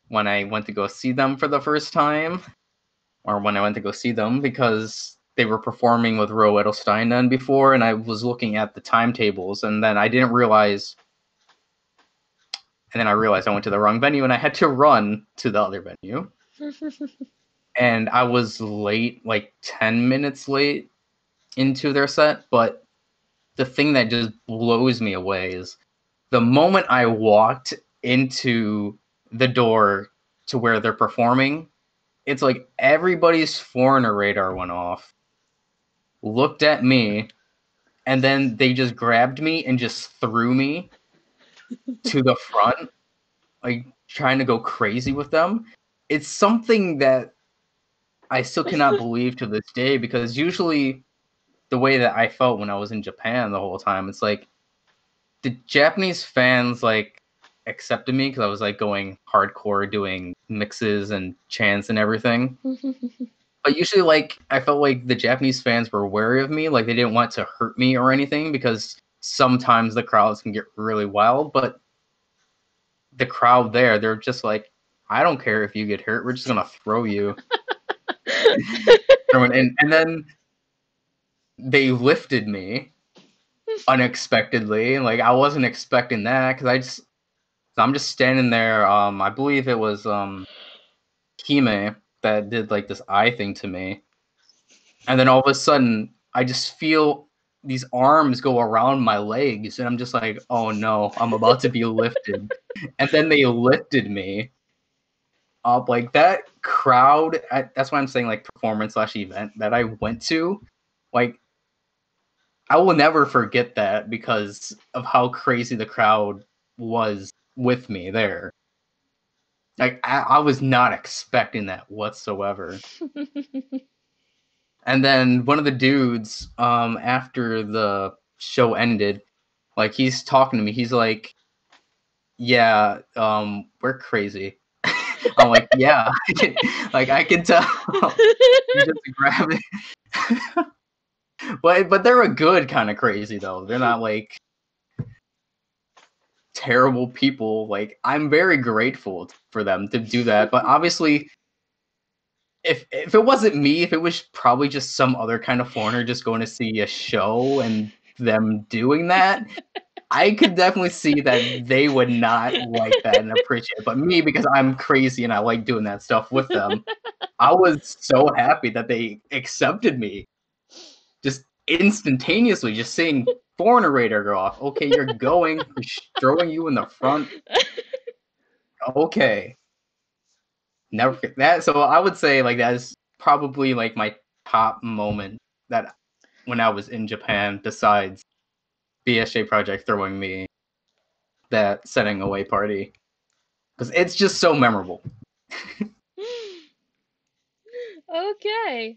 when I went to go see them for the first time, or when I went to go see them, because they were performing with Ro Edelsteinen before, and I was looking at the timetables, and then I didn't realize, and then I realized I went to the wrong venue, and I had to run to the other venue, and I was late, like 10 minutes late into their set. But the thing that just blows me away is the moment I walked into the door to where they're performing, it's like everybody's foreigner radar went off, looked at me, and then they just grabbed me and just threw me to the front, like trying to go crazy with them. It's something that I still cannot believe to this day, because usually the way that I felt when I was in Japan the whole time, it's like the Japanese fans like accepted me because I was like going hardcore, doing mixes and chants and everything. But usually, like, I felt like the Japanese fans were wary of me, like they didn't want to hurt me or anything, because sometimes the crowds can get really wild. But the crowd there, they're just like, I don't care if you get hurt. We're just gonna throw you. And then they lifted me unexpectedly. Like I wasn't expecting that because I'm just standing there. I believe it was Hime that did like this eye thing to me, and then all of a sudden I just feel these arms go around my legs, and I'm just like, oh no, I'm about to be lifted. And then they lifted me up. Like that crowd. That's why I'm saying like performance/event that I went to. Like I will never forget that because of how crazy the crowd was with me there. Like I was not expecting that whatsoever. And then one of the dudes, after the show ended, like he's talking to me. He's like, "Yeah, we're crazy." I'm like, "Yeah, like I can tell." He just grabbed it. But they're a good kind of crazy though. They're not like terrible people. Like I'm very grateful for them to do that. But obviously, if it wasn't me, if it was probably just some other kind of foreigner just going to see a show and them doing that, I could definitely see that they would not like that and appreciate it. But me, because I'm crazy and I like doing that stuff with them, I was so happy that they accepted me just instantaneously, just saying foreigner radar go off. Okay, you're going, throwing you in the front. Okay. Never forget that. So I would say like that is probably like my top moment that when I was in Japan, besides BSJ Project throwing me that setting away party. Because it's just so memorable. Okay.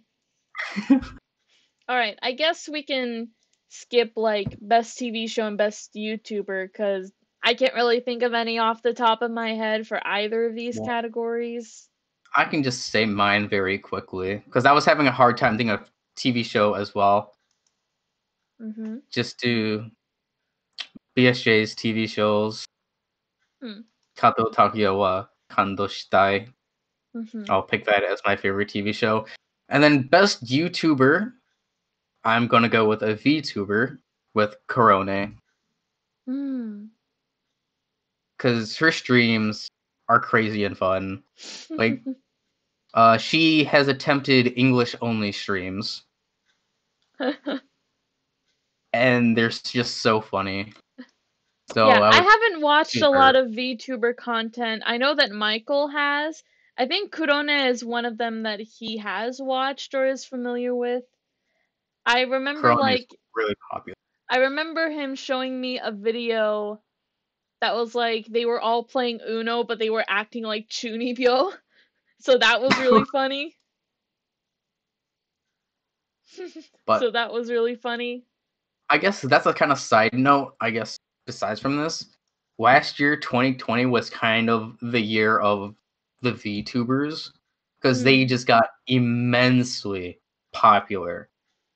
All right. I guess we can skip like best TV show and best YouTuber because I can't really think of any off the top of my head for either of these Well, categories. I can just say mine very quickly because I was having a hard time thinking of TV show as well. Mhm. Just do BSJ's TV shows. Hmm. Kato Takuya wa Kando Shitai. Mhm. I'll pick that as my favorite TV show. And then best YouTuber, I'm gonna go with a VTuber with Korone. Hmm. Because her streams are crazy and fun. Like, she has attempted English only streams, and they're just so funny. So Yeah, I I would haven't watched choose a her. lot of VTuber content. I know that Michael has. I think Kurone is one of them that he has watched or is familiar with. I remember Korone is like really popular. I remember him showing me a video that was like they were all playing Uno but they were acting like Chunibyo. So that was really funny. But So that was really funny. I guess that's a kind of side note, I guess, besides from this. Last year, 2020, was kind of the year of the VTubers because they Mm. just got immensely popular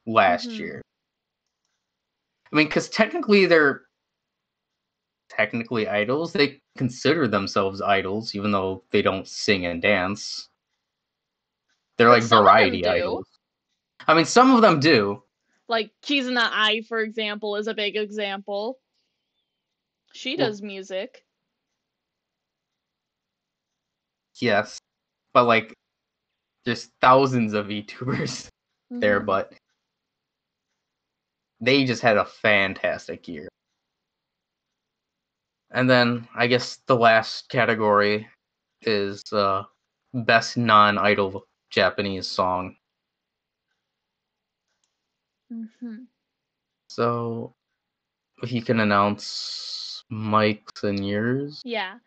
last Mhm. year. I mean, because technically they're technically idols. They consider themselves idols, even though they don't sing and dance. They're But like some of them variety do. idols. I mean, some of them do, Like Kizuna Ai, for example, is a big example. She well, does music. yes, but like there's thousands of VTubers there, Mhm. but they just had a fantastic year. And then I guess the last category is best non-idol Japanese song. Mhm. So if you can announce Mike's and yours Yeah.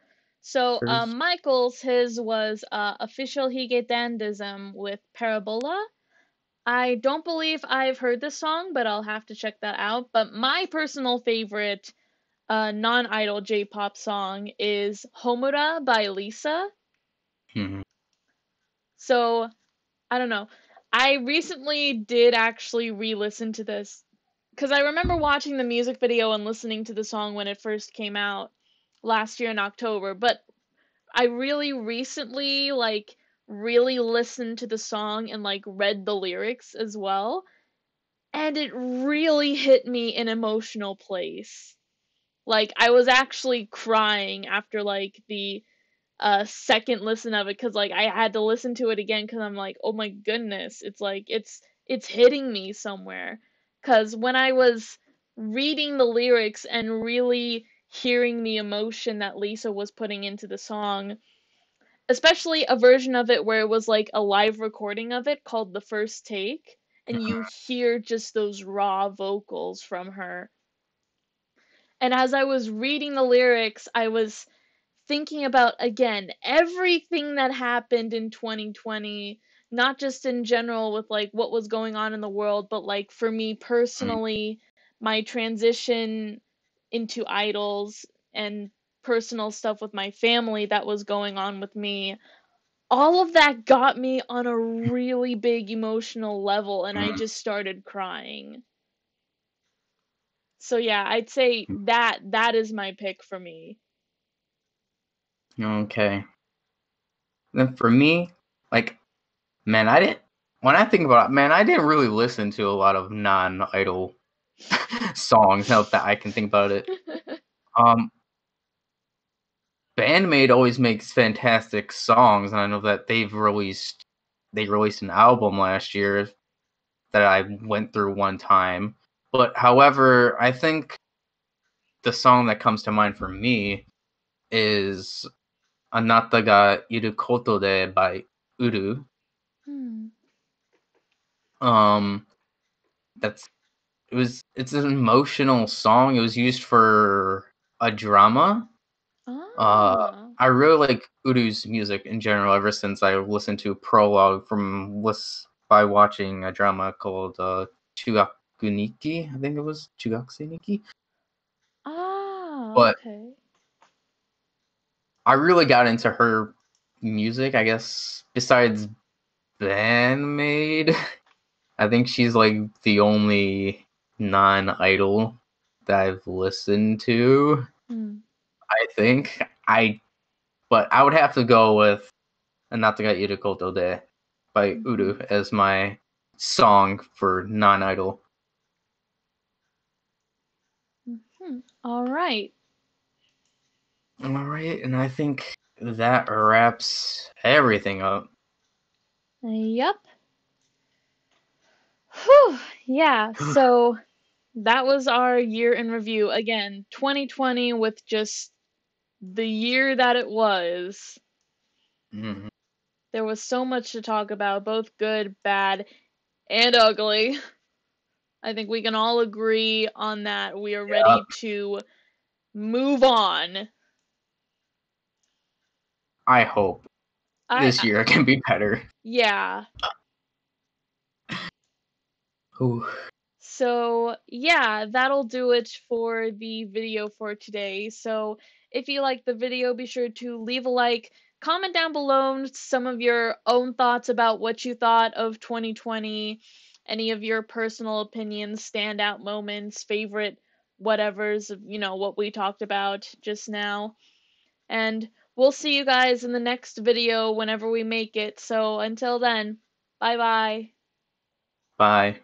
So first. Michael's his was official Hige Dandism with Parabola. I don't believe I've heard this song, but I'll have to check that out. But my personal favorite non-idol J-pop song is Homura by Lisa. Mhm. So I don't know. I recently did actually re-listen to this because I remember watching the music video and listening to the song when it first came out last year in October. But I really recently like really listened to the song and like read the lyrics as well, and it really hit me in an emotional place. Like I was actually crying after like the second listen of it, because like I had to listen to it again because I'm like, oh my goodness, it's like it's hitting me somewhere. Because when I was reading the lyrics and really hearing the emotion that Lisa was putting into the song, especially a version of it where it was like a live recording of it called The First Take, and you hear just those raw vocals from her. And as I was reading the lyrics, I was thinking about again everything that happened in 2020, not just in general with like what was going on in the world, but like for me personally, my transition into idols and personal stuff with my family that was going on with me. All of that got me on a really big emotional level, and I just started crying. So yeah, I'd say that is my pick for me. Okay. Then for me, like, man, I didn't. When I think about it, man, I didn't really listen to a lot of non-idol songs. Now that I can think about it, um, Bandmate always makes fantastic songs, and I know that they released an album last year that I went through one time. But however, I think the song that comes to mind for me is "Anata ga iru koto de" by Uru. Hmm. Um, that's it's an emotional song. It was used for a drama. Ah. I really like Uru's music in general ever since I listened to Prologue by watching a drama called Chugakuniki. I think it was Chugakuniki. Ah, But okay. I really got into her music, I guess, besides Bandmade. I think she's like the only non-idol that I've listened to. Hmm. I think but I would have to go with "Anata ga iru koto de" by Mhm. Uru as my song for non-idol. Mhm. All right. All right, and I think that wraps everything up. Yep. Whew. Yeah. So that was our year in review. Again, 2020 with just the year that it was. Mhm. There was so much to talk about, both good, bad, and ugly. I think we can all agree on that. We are Yep. ready to move on. I hope this I year can be better. yeah. Ooh. So, yeah, that'll do it for the video for today. So, if you like the video, be sure to leave a like, comment down below some of your own thoughts about what you thought of 2020, any of your personal opinions, standout moments, favorite whatevers, what we talked about just now. And we'll see you guys in the next video whenever we make it. So, until then, bye bye. Bye.